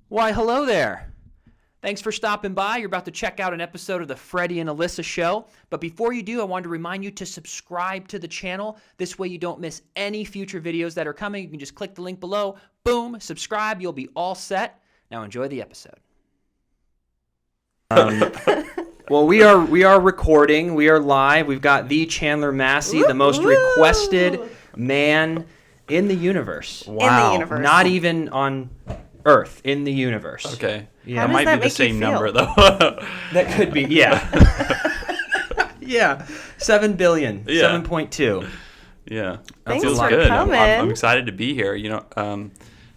Why, hello there. Thanks for stopping by. You're about to check out an episode of the Freddie and Alyssa show. But before you do, I wanted to remind you to subscribe to the channel. This way you don't miss any future videos that are coming. You can just click the link below. Boom, subscribe. You'll be all set. Now enjoy the episode. Well, we are recording. We are live. We've got the Chandler Massey, the most requested man in the universe. Wow. In the universe. Not even on Earth, in the universe. Okay. Yeah. That might be the same number, though. That could be, yeah. Yeah. 7 billion. Yeah. 7.2. Yeah. Thanks feels for good. coming. I'm excited to be here. You know,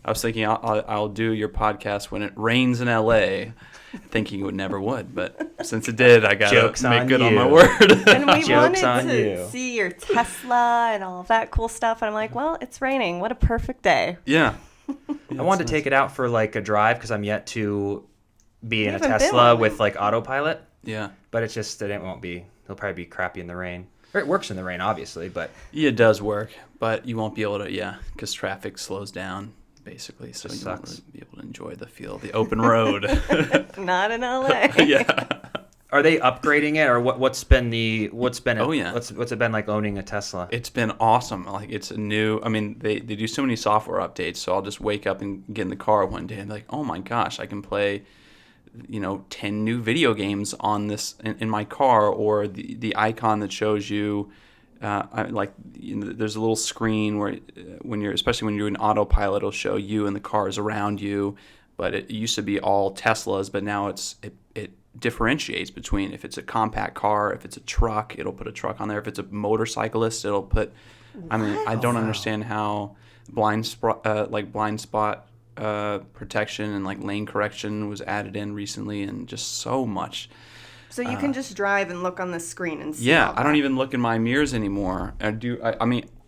I was thinking I'll do your podcast when it rains in LA, thinking it never would, but since it did, I got to make good on my word. And we Joke's wanted on to you. see your Tesla and all of that cool stuff. And I'm like, well, it's raining. What a perfect day. Yeah. I wanted to take it out for like a drive because I'm yet to be in a haven't been Tesla one. with like autopilot, Yeah. but it's just that it won't be. It'll probably be crappy in the rain. Or it works in the rain, obviously, but Yeah, it does work, but you won't be able to, because traffic slows down, basically, so Just you won't sucks. really be able to enjoy the feel of the open road. Not in LA. Yeah. are they upgrading it or what's been Oh, yeah. what's it been like owning a Tesla? It's been awesome. Like, it's a new, they do so many software updates, so I'll just wake up and get in the car one day and be like, oh my gosh, I can play 10 new video games on this in my car, or the icon that shows you there's a little screen where especially when you're in autopilot, it'll show you and the cars around you, but it used to be all Teslas, but now it differentiates between if it's a compact car, if it's a truck, it'll put a truck on there, if it's a motorcyclist, it'll put I don't understand how blind spot protection and like lane correction was added in recently, and just so much. So you can just drive and look on the screen and see. Yeah, all I don't that. even look in my mirrors anymore.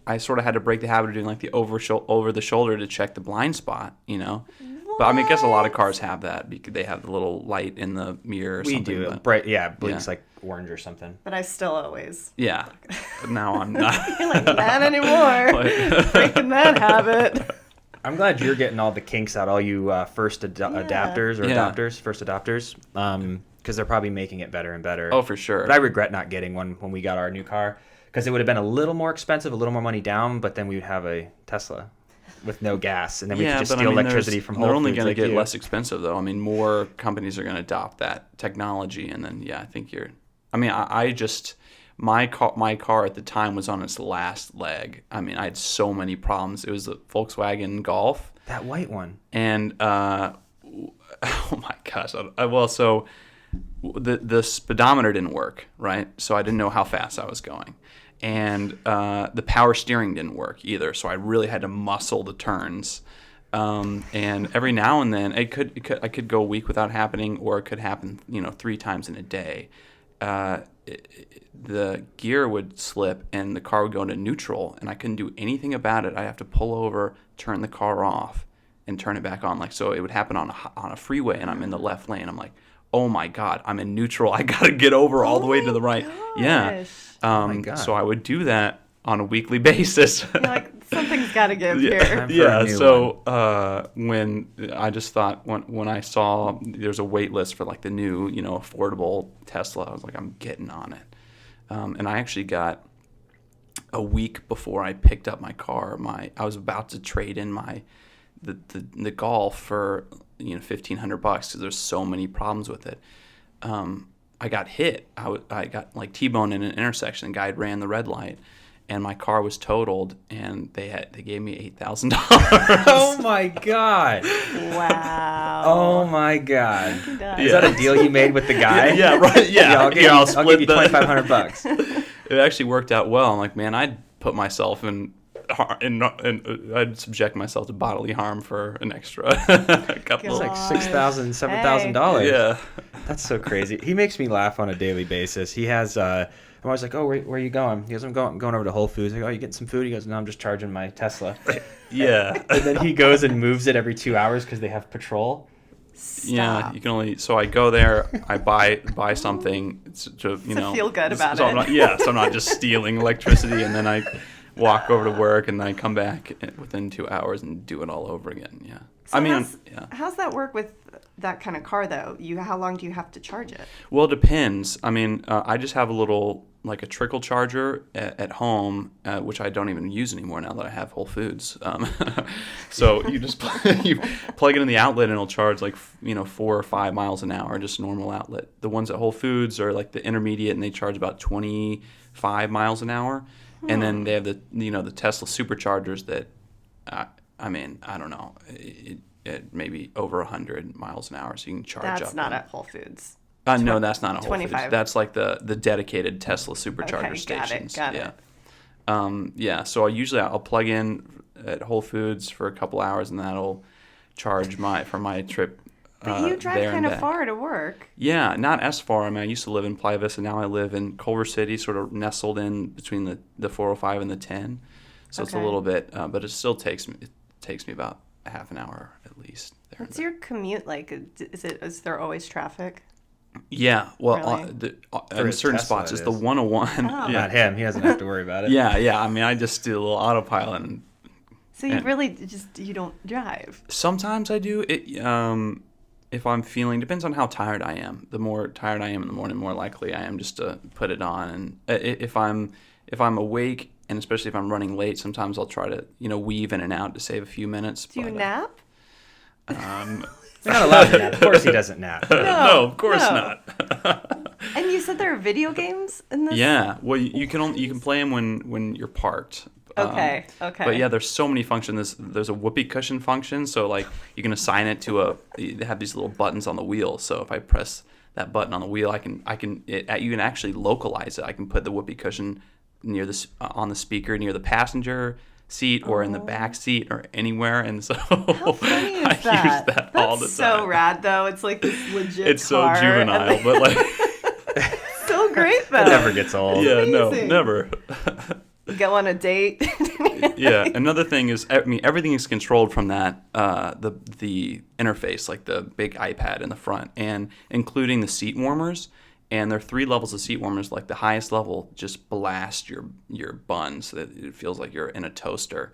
I sort of had to break the habit of doing like the over the shoulder to check the blind spot, But I guess a lot of cars have that because they have the little light in the mirror or We something. do. But Bright, yeah, blinks like orange or something. But I still always. yeah, now I'm not. You're like, not anymore. Breaking that habit. I'm glad you're getting all the kinks out, all you first adapters or Yeah. first adopters, because they're probably making it better and better. Oh, for sure. But I regret not getting one when we got our new car, because it would have been a little more expensive, a little more money down, but then we would have a Tesla with no gas, and then we could just steal electricity from Whole They're only Foods going to like get you. less expensive, though. More companies are going to adopt that technology, and then I think you're. I just my car at the time was on its last leg. I had so many problems. It was a Volkswagen Golf. That white one. And oh my gosh! So the speedometer didn't work, right? So I didn't know how fast I was going, and the power steering didn't work either. So I really had to muscle the turns. And every now and then I could go a week without happening, or it could happen 3 times in a day. The gear would slip and the car would go into neutral, and I couldn't do anything about it. I'd have to pull over, turn the car off, and turn it back on. So it would happen on a freeway, and I'm in the left lane. I'm like, oh my God, I'm in neutral. I gotta get over all the way to the right. Yeah. my God. So I would do that on a weekly basis. You're like, something's got to give Time here. for Yeah, a new so when I just thought when I saw there's a wait list for like the new affordable Tesla, I was like, I'm getting on it. And I actually got a week before I picked up my car. I was about to trade in the Golf for $1,500 because there's so many problems with it. I got hit. I got like T-boned in an intersection. The guy ran the red light, and my car was totaled, and they gave me $8,000. Oh my God. Wow. Oh my God. does. Is that a deal you made with the guy? Yeah, right. Yeah, I'll give you, I'll I'll give you split the- $2,500. It actually worked out well. I'm like, man, I'd put myself in I'd subject myself to bodily harm for an extra couple. It's God. like $6,000, $7,000. Yeah. That's so crazy. He makes me laugh on a daily basis. He has, I'm always like, oh, where are you going? He goes, I'm going over to Whole Foods. I go, oh, you getting some food? He goes, no, I'm just charging my Tesla. Yeah. And then he goes and moves it every 2 hours because they have patrol. Yeah, you can only. So I go there, I buy something to feel good about so it. I'm not, so I'm not just stealing electricity, and then walk over to work, and then I come back within 2 hours and do it all over again. Yeah. So I mean, how's that work with that kind of car though? How long do you have to charge it? Well, it depends. I mean, I just have a little, like a trickle charger at home, which I don't even use anymore now that I have Whole Foods. So you just you plug it in the outlet and it'll charge like 4 or 5 miles an hour, just normal outlet. The ones at Whole Foods are like the intermediate, and they charge about 25 miles an hour. And then they have the Tesla superchargers that, I mean, I don't know, it maybe over 100 miles an hour, so you can charge up. That's not at Whole Foods. No, that's not a Whole 25. Foods. That's like the dedicated Tesla supercharger stations. Got it. Yeah. So I'll plug in at Whole Foods for a couple hours, and that'll charge for my trip. But you drive kind of far to work. Yeah, not as far. I mean, I used to live in Playa Vista. Now I live in Culver City, sort of nestled in between the 405 and the 10. So it's a little bit, but it still takes me about a half an hour at least. What's your commute like? Is there always traffic? Yeah, well, Really? in certain Tesla, spots, it it's the is. 101. Oh. Yeah. Not him. He doesn't have to worry about it. Yeah. I mean, I just do a little autopilot, and So you really you don't drive. sometimes I do it. If I'm feeling, depends on how tired I am. The more tired I am in the morning, the more likely I am just to put it on. And if I'm awake, and especially if I'm running late, sometimes I'll try to weave in and out to save a few minutes. Do you nap? You're not allowed to nap. Of course he doesn't nap. No, of course no. not. And you said there are video games in this? Yeah, well, you can play them when you're parked. Okay. But yeah, there's so many functions. There's a whoopee cushion function, so like you can assign it to they have these little buttons on the wheel. So if I press that button on the wheel, you can actually localize it. I can put the whoopee cushion near on the speaker near the passenger seat or in the back seat or anywhere, and so How funny is I that? use that all the That's time. so rad, though. It's like this legit It's so car, and juvenile, but like so great, though. It never gets old. yeah, no, amazing. never. Go on a date. Yeah, another thing is, I mean, everything is controlled from that the interface, like the big iPad in the front, and including the seat warmers. And there are 3 levels of seat warmers. Like the highest level just blast your bun so that it feels like you're in a toaster.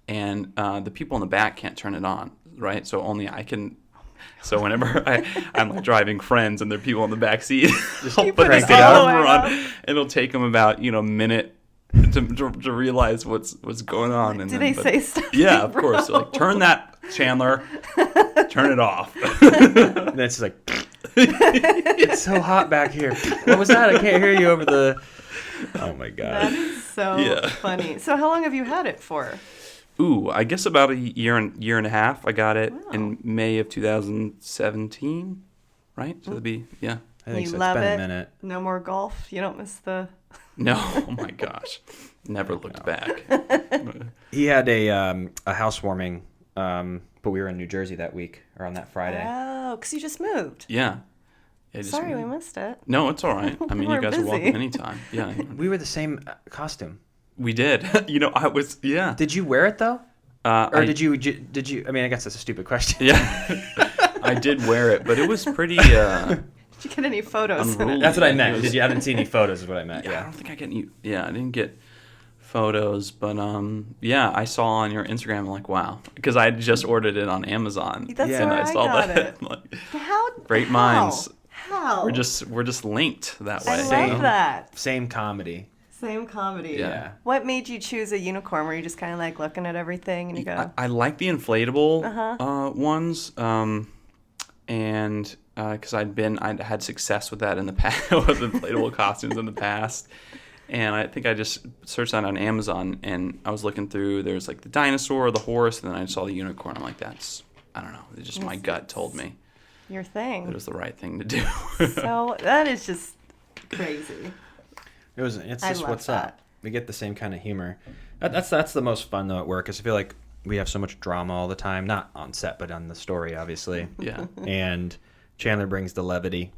And the people in the back can't turn it on, right? So only I can. So whenever I'm like driving friends and there are people in the back seat, I'll put the crank it seat up. warmer on. It'll take them about a minute to realize what's going on. And Do then, they say stuff? Yeah, of course. They're like, turn that, Chandler. Turn it off. And then it's just like, it's so hot back here. What was that? I can't hear you over the. Oh my That god. is so Yeah. funny. So how long have you had it for? Ooh, I guess about a year and a half. I got it in May of 2017, right? So it'd be, yeah. I think You so. love It's been it? a minute. No more golf? You don't miss the... No, oh my gosh. Never looked back. He had a housewarming, but we were in New Jersey that week or on that Friday. Oh, because you just moved. Yeah. Just- Sorry, we missed it. No, it's all right. I mean, you We're guys are welcome busy. anytime. Yeah, We were the same costume. we did. I was, yeah. Did you wear it though? Or I- did you? I mean, I guess that's a stupid question. Yeah. I did wear it, but it was pretty Did you get any photos in unruly. it? That's what I meant. Did you? I didn't see any photos. Is what I meant. I Yeah. don't think I get any. Yeah, I didn't get photos, but yeah, I saw on your Instagram. I'm like, wow, because I had just ordered it on Amazon. That's Yeah. where and I saw got that. it. I'm like, How? great how? minds. How? We're just linked that way. I Same. love that. Same comedy. Same comedy. Yeah. What made you choose a unicorn? Were you just kind of like looking at everything and you go, I like the inflatable Uh-huh. ones, and because I'd had success with that in the past with inflatable costumes in the past, and I think I just searched that on Amazon, and I was looking through. There's like the dinosaur, the horse, and then I saw the unicorn. I'm like, I don't know. It's just my gut told me your it thing? was the right thing to do. So that is just crazy. It's I just love what's that. up. We get the same kind of humor. That's the most fun though at work. Is I feel like we have so much drama all the time, not on set but on the story, obviously. Yeah. And Chandler brings the levity.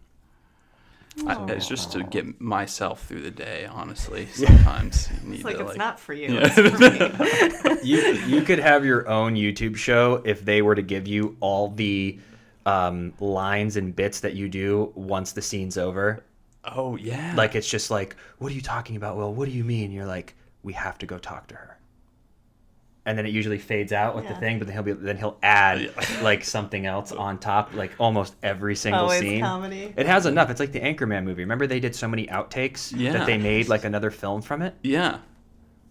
It's just to get myself through the day, honestly. Sometimes you need It's like to it's not for you. Yeah. It's for me. You could have your own YouTube show if they were to give you all the lines and bits that you do once the scene's over. Oh yeah. Like it's just like, what are you talking about, Will? What do you mean? You're like, we have to go talk to her. And then it usually fades out with the Yeah. thing, but then he'll add like something else on top, like almost every single Always scene. comedy. It has enough. It's like the Anchorman movie. Remember they did so many outtakes that they made like another film from it? Yeah.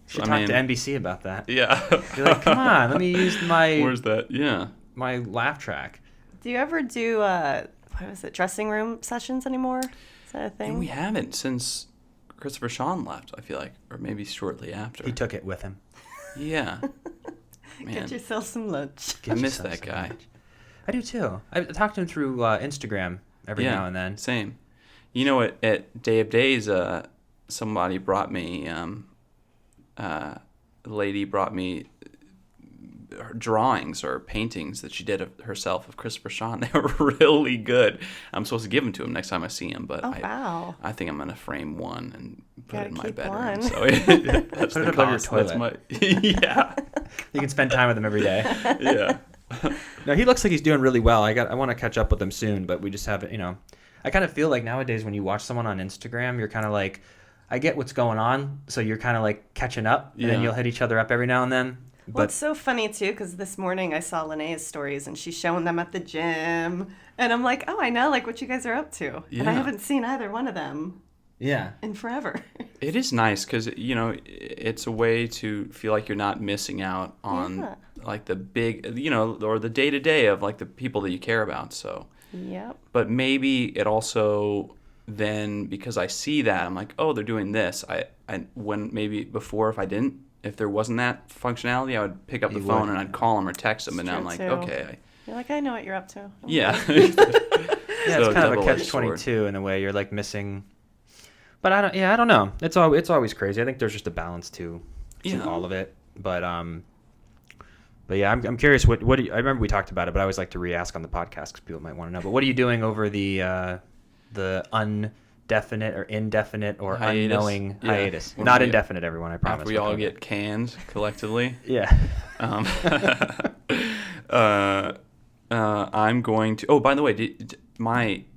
Should talk to NBC about that. Yeah. Be like, come on, let me use my Where's that? Yeah. my laugh track. Do you ever do dressing room sessions anymore? Is that a thing? And we haven't since Christopher Sean left, I feel like, or maybe shortly after. He took it with him. Yeah. Man, Get yourself some lunch. I miss that guy. I do too. I talked to him through Instagram every now and then. Same. You know, at Day of Days, somebody brought me, a lady brought me her drawings or paintings that she did of herself of Christopher Sean. They were really good. I'm supposed to give them to him next time I see him, but Wow. I think I'm gonna frame one and put it in my keep bedroom. one. So that's Put it the above your cost. That's toilet. yeah, You can spend time with him every day. yeah. No, he looks like he's doing really well. I want to catch up with him soon, but we just haven't. I kind of feel like nowadays when you watch someone on Instagram, you're kind of like, I get what's going on, so you're kind of like catching up, and then Yeah. you'll hit each other up every now and then. Well, But it's so funny too because this morning I saw Linnea's stories and she's showing them at the gym, and I'm like, oh, I know like what you guys are up to, and I Yeah. haven't seen either one of them yeah, in forever. It is nice because it's a way to feel like you're not missing out on Yeah. like the big, or the day to day of like the people that you care about. So, Yep. but maybe it also then because I see that I'm like, oh, they're doing this. I when maybe before if there wasn't that functionality, I would pick up the You phone would. and I'd call them or text them, and now I'm true, like, too. okay, You're like, I know what you're up to. yeah. yeah, it's So kind of a double-edged sword. catch-22 in a way. You're like missing. But I don't know. It's always crazy. I think there's just a balance to all of it. But yeah, I'm curious. What do you, I remember we talked about it, but I always like to re-ask on the podcast because people might want to know. But what are you doing over the indefinite or indefinite or Hiatus. unknowing Yeah. hiatus? When Not we- indefinite, everyone. I promise. After we all get canned collectively. Yeah. I'm going to. Oh, by the way,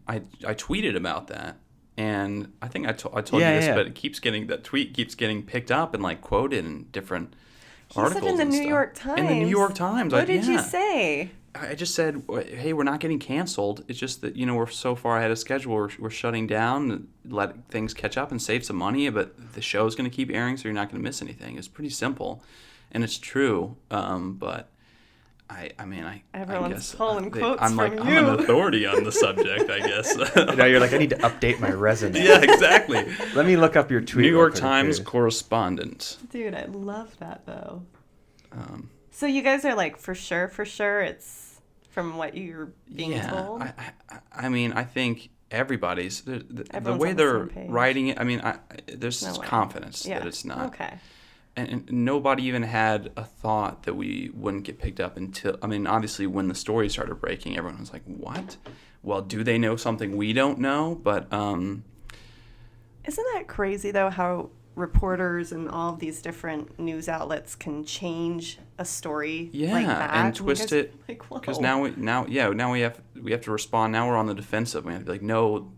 I tweeted about that, and I think I told you this, but that tweet keeps getting picked up and like quoted in different You said articles. in the and New stuff. York Times. In the New York Times. What did you say? I just said, hey, we're not getting canceled. It's just that we're so far ahead of schedule. We're shutting down, let things catch up and save some money. But the show's going to keep airing, so you're not going to miss anything. It's pretty simple, and it's true. But Everyone's I guess pulling quotes I'm from I'm you. an authority on the subject, I guess. You're like, I need to update my resume. Yeah, exactly. Let me look up your tweet. New real York quick, Times too. Oh, correspondent. Dude, I love that though. So you guys are like for sure it's from what you're being told. I think everybody's the Everyone's way on the they're same page. writing it. There's No way. confidence Yeah. that it's not. Okay. And nobody even had a thought that we wouldn't get picked up until, obviously when the story started breaking, everyone was like, what? Well, do they know something we don't know? But, Isn't that crazy though how reporters and all of these different news outlets can change a story like that and twist it. Like, whoa. Because now we have to respond. Now we're on the defensive. We have to be like, no,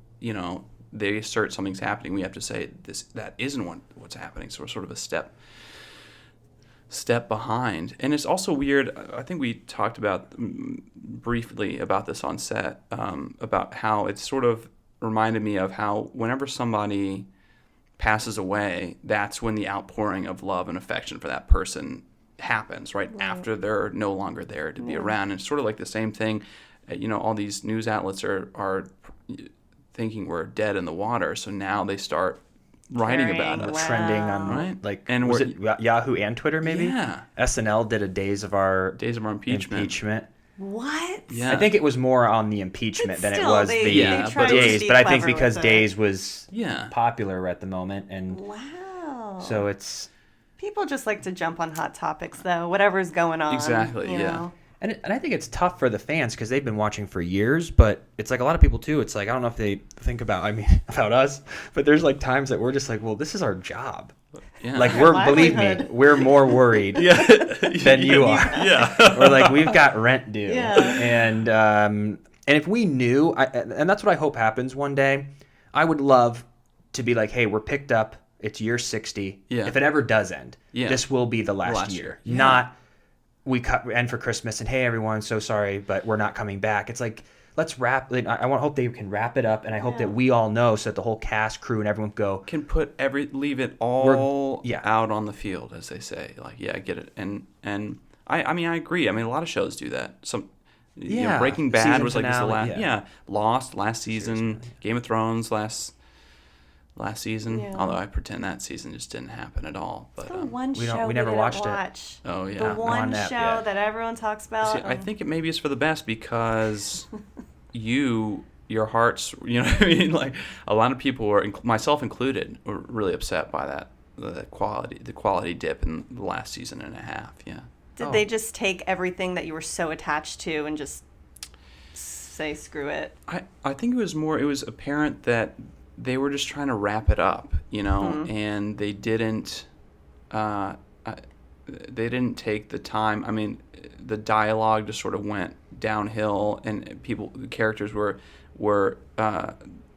they assert something's happening. We have to say that isn't what's happening. So we're sort of a step behind. And it's also weird. I think we talked about briefly about this on set, about how it sort of reminded me of how whenever somebody passes away, that's when the outpouring of love and affection for that person happens, right? After they're no longer there to be around. And it's sort of like the same thing. All these news outlets are thinking we're dead in the water, so now they start writing about Caring. us. Wow. Trending on Right. and was it Yahoo and Twitter maybe? Yeah. SNL did a Days of Our Impeachment. What? Yeah. I think it was more on the impeachment But than still, it was they- they the tried to Days, be but I think clever because with it. Days was Yeah. popular at the moment, and Wow. so it's People just like to jump on hot topics though, whatever's going on. Exactly, you yeah. know? and I think it's tough for the fans because they've been watching for years, but it's like a lot of people too. It's like I don't know if they think about about us, but there's like times that we're just like, well, this is our job. Yeah. Like believe me, livelihood. we're more worried than you are. Yeah. Or like we've got rent due, Yeah. and if we knew, and that's what I hope happens one day. I would love to be like, hey, we're picked up It's year 60. Yeah. If it ever does end, Yeah. this will be the last year. Yeah. Not we end for Christmas and hey everyone, so sorry, but we're not coming back. It's like let's wrap. Like, hope they can wrap it up, and I hope that we all know so that the whole cast, crew, and everyone go can leave it all yeah. out on the field, as they say. Like, yeah, I get it, and I mean I agree. I mean a lot of shows do that. Some. You know, Breaking Bad season was like this finale, the last, Lost last season, Game of Thrones last season. Yeah. Although I pretend that season just didn't happen at all. But The one we show we never didn't watched it. watch. Oh yeah, The one that, show yeah. that everyone talks about. See, I think it maybe is for the best because your hearts, you know what I mean? Like a lot of people were, myself included, were really upset by that, the quality dip in the last season and a half. Yeah. Did they just take everything that you were so attached to and just say screw it? I think it was apparent that they were just trying to wrap it up, you know, and they didn't take the time. I mean, the dialogue just sort of went downhill, and the characters were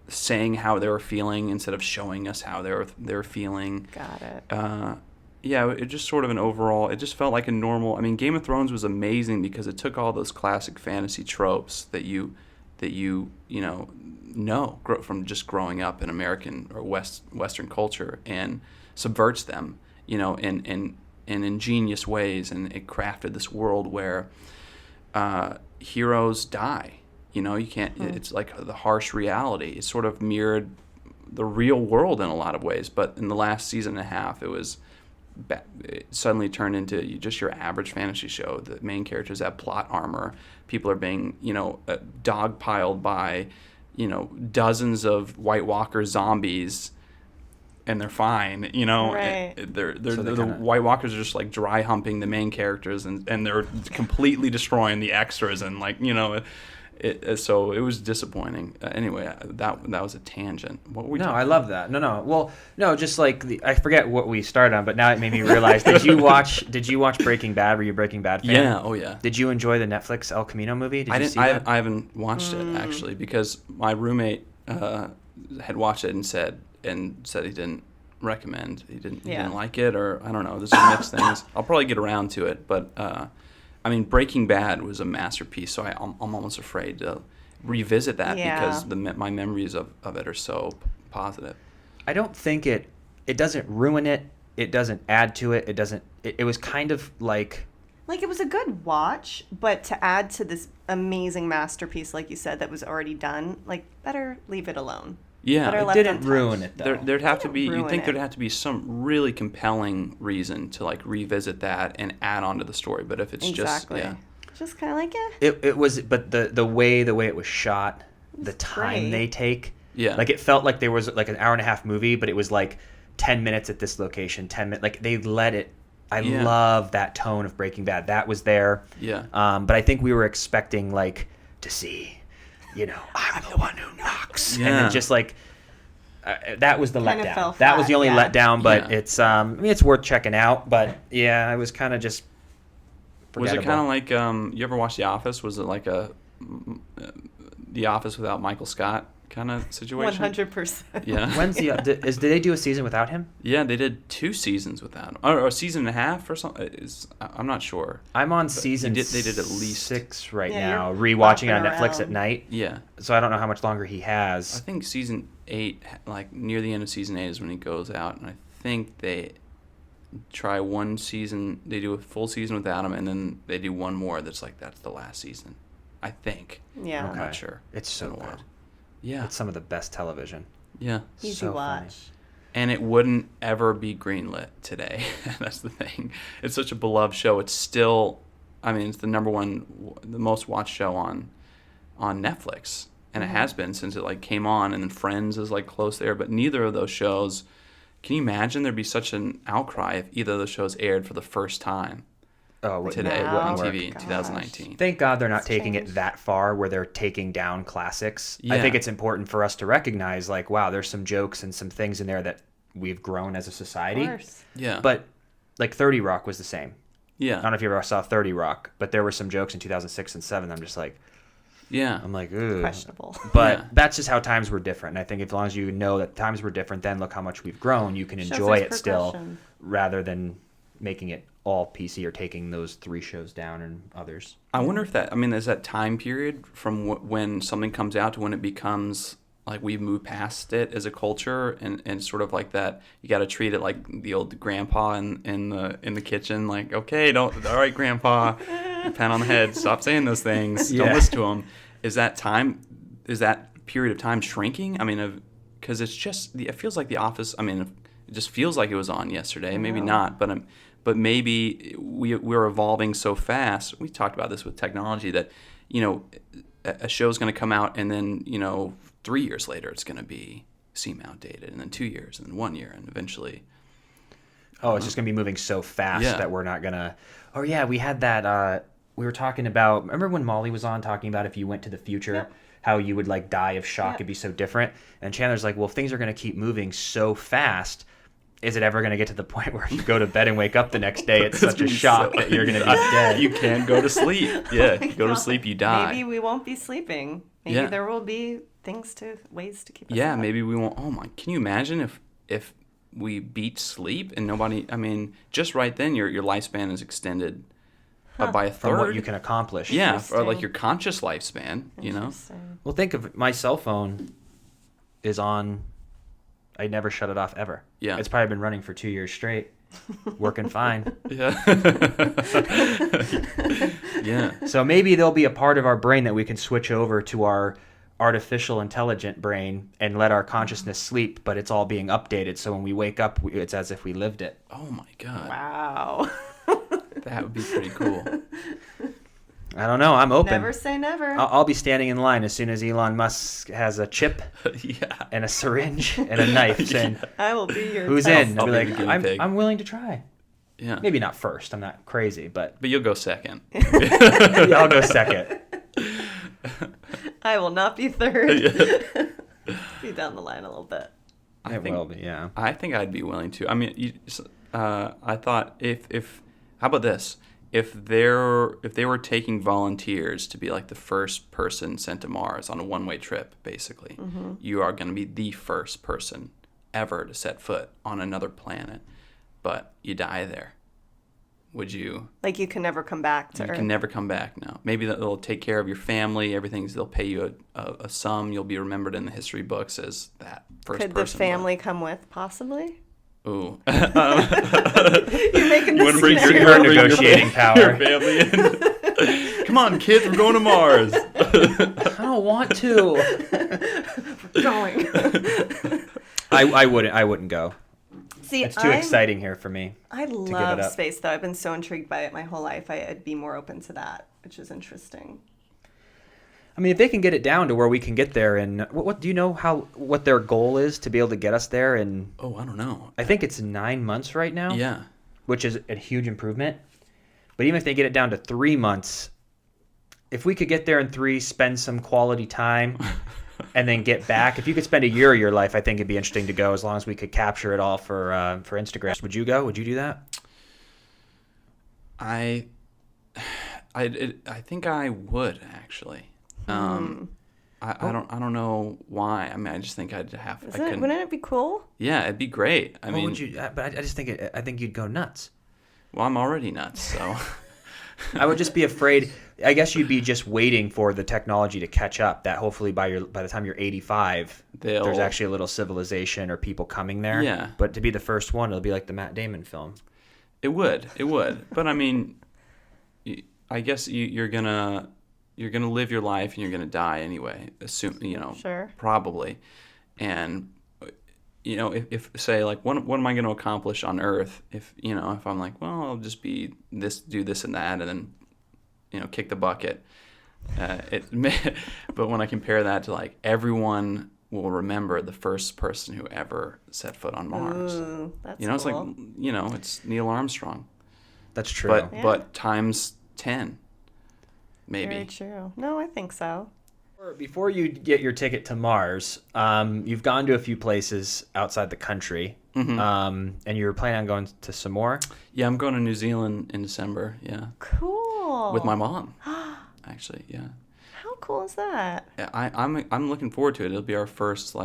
saying how they were feeling instead of showing us how they were feeling. Got it. Yeah, it just sort of an overall, it just felt like a normal, I mean, Game of Thrones was amazing because it took all those classic fantasy tropes that you know from just growing up in American or Western culture and subverts them, you know, in ingenious ways, and it crafted this world where heroes die. You know, you can't, it's like the harsh reality. It sort of mirrored the real world in a lot of ways, but in the last season and a half, it suddenly turned into just your average fantasy show. The main characters have plot armor. People are being, you know, dogpiled by, you know, dozens of White Walker zombies, and they're fine, you know. Right. The White Walkers are just like dry humping the main characters, and they're completely destroying the extras, and like, you know, so it was disappointing. Anyway, that was a tangent. What were we talking I love that. No. Well, no, just like I forget what we started on, but now it made me realize. Did you watch Breaking Bad? Were you a Breaking Bad fan? Yeah. Oh yeah. Did you enjoy the Netflix El Camino movie? Did you see that? I haven't watched it actually because my roommate had watched it and said he didn't recommend. He didn't like it, or I don't know. There's some mixed things. I'll probably get around to it, but I mean, Breaking Bad was a masterpiece, so I'm almost afraid to revisit that because my memories of it are so positive. I don't think it doesn't ruin it. It doesn't add to it. It doesn't. It was kind of like it was a good watch, but to add to this amazing masterpiece, like you said, that was already done, better leave it alone. Yeah, Better it left didn't untouched. ruin it though. There'd have to be. ruin You'd think it. there'd have to be some really compelling reason to revisit that and add on to the story. But if it's Exactly. Just kind of like It was, but the way it was shot, the time great. they take, Yeah. it felt like there was an hour and a half movie, but it was 10 minutes at this location, 10 minutes. They let it. I love that tone of Breaking Bad. That was there. Yeah. But I think we were expecting to see, I'm the one who knocks, Yeah. and then just that was the Kinda letdown. fell That was flat, the only yeah. letdown, but Yeah. it's it's worth checking out. But yeah, I was kind of just. Was it forgettable. kind of like you ever watch The Office? Was it like The Office without Michael Scott kind of situation? 100%. Yeah. When's the did they do a season without him? Yeah, they did 2 seasons without him, or a season and a half or something. I'm not sure. I'm on season. they did at least 6 right Yeah, now, you're rewatching it on bopping Netflix at around. night. Yeah, So I don't know how much longer he I has. think season 8, near the end of season 8, is when he goes out, and I think they try one season. They do a full season without him, and then they do one more. That's the last season. I think. Yeah. I'm not sure. It's so been a while. good. Yeah. It's some of the best television. Yeah. Easy So funny. watch. And it wouldn't ever be greenlit today. That's the thing. It's such a beloved show. It's still, it's the the most watched show on Netflix, and it has been since it came on. And then Friends is close there, but neither of those shows. Can you imagine there'd be such an outcry if either of those shows aired for the first time today Wow. on Gosh. TV in 2019? Thank God they're not It's taking changed. it that far where they're taking down classics. I Yeah. think it's important for us to recognize, wow, there's some jokes and some things in there that we've grown as a Of society. course. Yeah. But 30 Rock was the same. yeah. I don't know if you ever saw 30 Rock, but there were some jokes in 2006 and 2007. I'm just Yeah. I'm like, ooh. Questionable. But Yeah. that's just how times were different. And I think as long as you know that times were different, then look how much we've grown. You can Shows enjoy its it still, progression. rather than making it all PC or taking those 3 shows down and others. I wonder if that, I mean, is that time period from when something comes out to when it becomes like we've moved past it as a culture, and sort of like that, you got to treat it like the old grandpa in the kitchen, like, okay, all right, grandpa, pat on the head, stop saying those things, don't listen to them. Is that period of time shrinking? I mean, because it feels like The Office, I mean, it just feels like it was on yesterday, maybe not, but maybe we're evolving so fast. We talked about this with technology that, a show's going to come out and then, 3 years later it's going to seem outdated, and then 2 years, and then 1 year, and eventually. Oh, it's just going to be moving so fast Yeah. that we're not going to... Oh, yeah, we had that... we were talking about... Remember when Molly was on talking about if you went to the future, how you would, like, die of shock? It'd be so different. And Chandler's like, well, if things are going to keep moving so fast, is it ever going to get to the point where you go to bed and wake up the next day, it's such a shock that you're going to be dead? You can't go to sleep. Yeah, you go to sleep, you die. Maybe we won't be sleeping. Maybe there will be ways to keep us up. Maybe we won't. Oh my! Can you imagine if we beat sleep and nobody? I mean, just right then your lifespan is extended by a third. From what you can accomplish. Yeah, or like your conscious lifespan. Interesting. Well, think of it. My cell phone is on. I never shut it off ever. Yeah. It's probably been running for 2 years straight, working fine. Yeah. Yeah. So maybe there'll be a part of our brain that we can switch over to our artificial intelligent brain and let our consciousness sleep, but it's all being updated. So when we wake up, it's as if we lived it. Oh my God. Wow. That would be pretty cool. I don't know. I'm open. Never say never. I'll be standing in line as soon as Elon Musk has a chip Yeah. and a syringe and a knife saying, I will be your who's test. in? I'll I'll be be the like, guinea pig. I'm willing to try. Yeah. Maybe not first. I'm not crazy, but But you'll go second. yeah, I'll go second. I will not be third. Be down the line a little bit. I It think- will be, yeah. I think I'd be willing to. I mean, I thought if how about this? If they were taking volunteers to be like the first person sent to Mars on a one-way trip, basically, you are going to be the first person ever to set foot on another planet, but you die there. Would you? Like you can never come back to You Earth. can never come back now. Maybe they'll take care of your family. They'll pay you a sum. You'll be remembered in the history books as that first Could person. the family come with, possibly? Ooh. You're making You wanna this bring scenario. Her negotiating power. Your family in. Come on, kids, we're going to Mars. I don't want to. Going. I wouldn't go. See, It's too exciting here for me. I give it love up. space, though. I've been so intrigued by it my whole life. I'd be more open to that, which is interesting. I mean, if they can get it down to where we can get there, and what do you know what their goal is to be able to get us there? And Oh, I don't know. I think it's 9 months right now. Yeah. Which is a huge improvement. But even if they get it down to 3 months, if we could get there in 3, spend some quality time, and then get back. If you could spend a year of your life, I think it'd be interesting to go. As long as we could capture it all for Instagram. Would you go? Would you do that? I think I would actually. I don't know why. I mean, I just think I'd have. Wouldn't it be cool? Yeah, it'd be great. I mean, Would you? But I just think I think you'd go nuts. well, I'm already nuts, so. I would just be afraid. I guess you'd be just waiting for the technology to catch up. That hopefully by the time you're 85, there's actually a little civilization or people coming there. Yeah. But to be the first one, it'll be like the Matt Damon film. It would. But I mean, I guess you're gonna live your life and you're gonna die anyway. Assume Sure. probably, and if say like what am I going to accomplish on Earth? If I'm like, well, I'll just be this, do this and that, and then kick the bucket. But when I compare that to like everyone will remember the first person who ever set foot on Mars. Ooh, that's It's cool. like it's Neil Armstrong. That's true. But times 10, maybe. Very true. No, I think so. Before you get your ticket to Mars, you've gone to a few places outside the country, and you're planning on going to some more. Yeah, I'm going to New Zealand in December. Yeah, Cool. with my mom. Actually, yeah. How cool is that? I'm looking forward to it. It'll be our first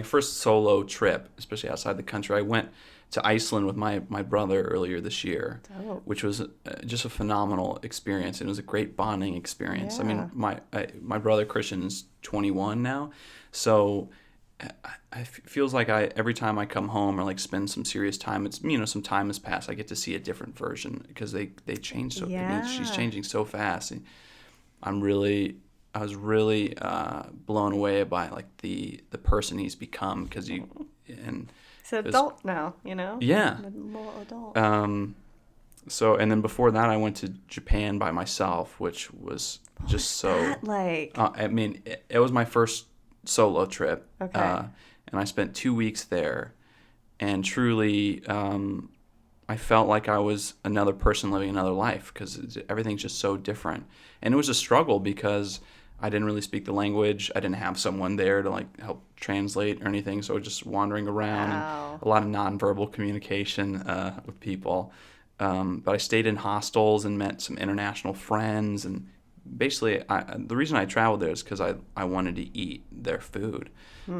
first solo trip, especially outside the country. I went to Iceland with my brother earlier this year, which was just a phenomenal experience. It was a great bonding experience. Yeah. I mean, my brother Christian is 21 now, so it feels like every time I come home or like spend some serious time, it's some time has passed. I get to see a different version because they change so. Yeah. I mean, she's changing so fast. I was really blown away by like the person he's become because he's an adult now, Yeah. More adult. So, and then before that, I went to Japan by myself, which was just so. That like? I mean, it was my first solo trip. Okay. And I spent 2 weeks there, and truly, I felt like I was another person living another life because everything's just so different. And it was a struggle because I didn't really speak the language. I didn't have someone there to like help translate or anything. So I was just wandering around and a lot of nonverbal communication with people. But I stayed in hostels and met some international friends. And basically, the reason I traveled there is because I wanted to eat their food.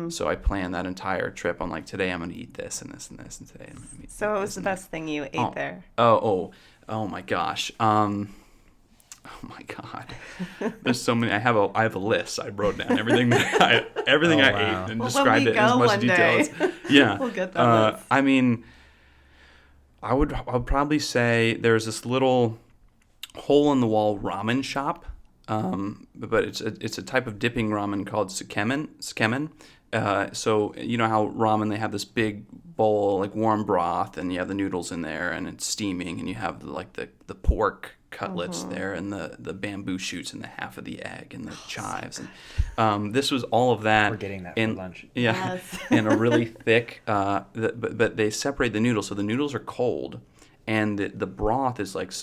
So I planned that entire trip on like, today I'm going to eat this and this and this, and today I'm going to eat So what was the best thing you ate there? Oh my gosh. Oh my God. There's so many. I have a list. I wrote down everything I ate and described it in as much detail as. Yeah. We'll get that list. I mean, I would probably say there's this little hole in the wall ramen shop. But it's a type of dipping ramen called tsukemen. So you know how ramen, they have this big bowl, like warm broth, and you have the noodles in there, and it's steaming, and you have the pork cutlets there, and the bamboo shoots, and the half of the egg, and the chives. And this was all of that. We're getting that in, for lunch. Yeah, Yes. in a really thick. But they separate the noodles, so the noodles are cold. And the broth is like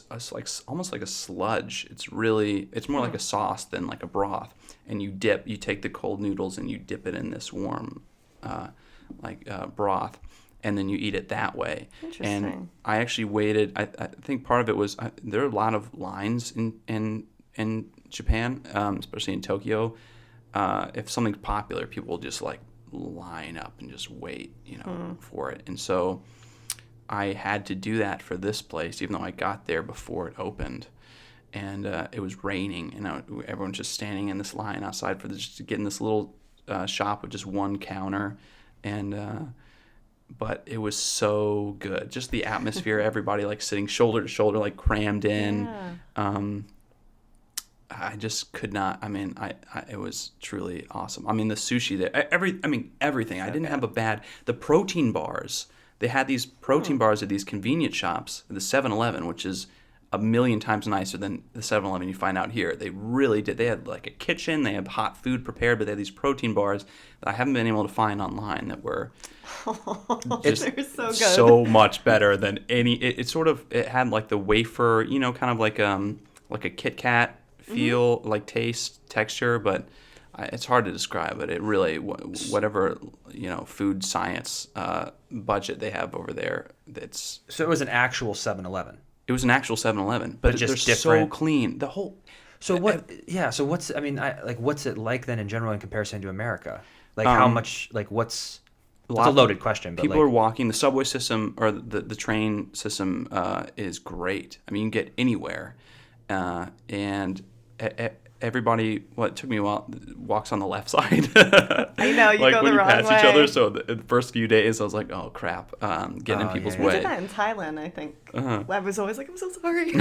almost like a sludge. It's more like a sauce than like a broth. And you take the cold noodles and you dip it in this warm, broth, and then you eat it that way. Interesting. And I actually waited. I think part of it was there are a lot of lines in Japan, especially in Tokyo. If something's popular, people will just like line up and just wait, for it. And so I had to do that for this place, even though I got there before it opened, and it was raining, and everyone's just standing in this line outside just to get in this little shop with just one counter, and but it was so good. Just the atmosphere, everybody like sitting shoulder to shoulder, like crammed in. Yeah. I just could not. I mean, it was truly awesome. I mean, the sushi there, everything. I didn't have a bad. The protein bars. They had these protein bars at these convenience shops, the 7-Eleven, which is a million times nicer than the 7-Eleven you find out here. They really did. They had like a kitchen. They had hot food prepared, but they had these protein bars that I haven't been able to find online that were just They're so good. so much better than any. It had like the wafer, kind of like a Kit Kat feel, like taste, texture, but it's hard to describe, but it really, whatever, food science budget they have over there, So it was an actual 7-Eleven. It was an actual 7-Eleven, but just they're different. so clean. The whole. So what? Yeah. So what's? I mean, what's it like then in general in comparison to America? Like how much? Like what's? It's a loaded question, but people are walking. The subway system or the train system is great. I mean, you can get anywhere, and everybody. Well, it took me a while. Walks on the left side. I know, you like go when the you wrong pass way. each other. So the first few days, I was like, "Oh crap, getting in people's yeah. We way." did that in Thailand, I think. I was always like, I'm so sorry.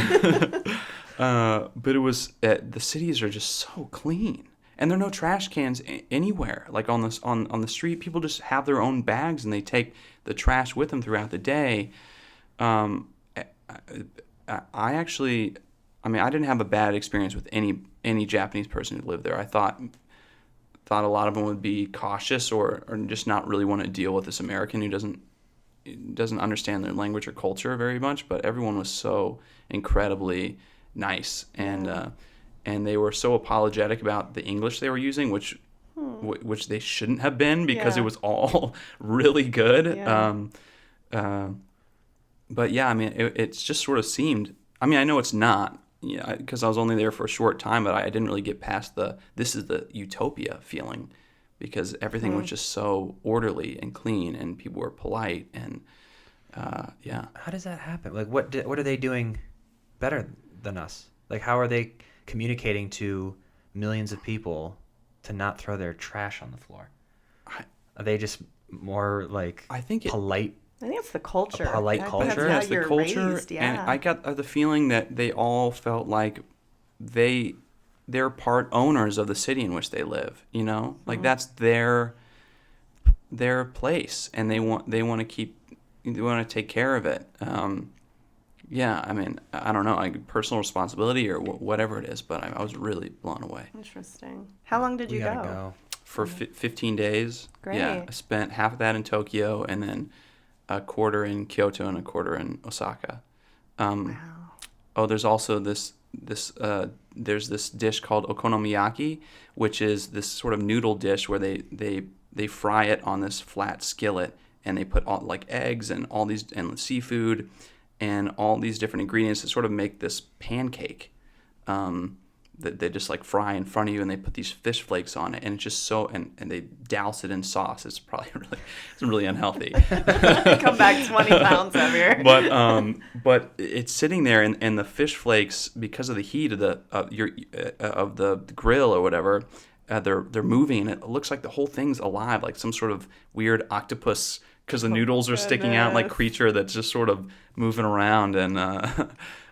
But it was the cities are just so clean, and there are no trash cans anywhere. Like on the street, people just have their own bags and they take the trash with them throughout the day. I didn't have a bad experience with any Japanese person who lived there. I thought a lot of them would be cautious or just not really want to deal with this American who doesn't understand their language or culture very much. But everyone was so incredibly nice, and they were so apologetic about the English they were using, which they shouldn't have been because Yeah. it was all really good. Yeah. But yeah, I mean, it's just sort of seemed. I mean, I know it's not. because I was only there for a short time, but I didn't really get past this is the utopia feeling, because everything was just so orderly and clean, and people were polite, and yeah. How does that happen? Like, what are they doing better than us? Like, how are they communicating to millions of people to not throw their trash on the floor? Are they just more like polite? I think it's the culture. A polite culture? That's It's the how culture, you're raised, yeah. and I got the feeling that they all felt like they're part owners of the city in which they live. Like that's their place, and they want to take care of it. Yeah, I mean, I don't know, like personal responsibility or whatever it is, but I was really blown away. Interesting. How long did you go? For 15 days. Great. Yeah, I spent half of that in Tokyo, and then a quarter in Kyoto and a quarter in Osaka. Wow. Oh, there's also there's this dish called okonomiyaki, which is this sort of noodle dish where they fry it on this flat skillet, and they put all like eggs and all these and seafood and all these different ingredients to sort of make this pancake that they just like fry in front of you, and they put these fish flakes on it, and it's just so and they douse it in sauce. It's probably really unhealthy. Come back 20 pounds heavier. But it's sitting there, and the fish flakes, because of the heat of the grill or whatever, they're moving, and it looks like the whole thing's alive, like some sort of weird octopus, because the noodles are sticking out like creature that's just sort of moving around. And I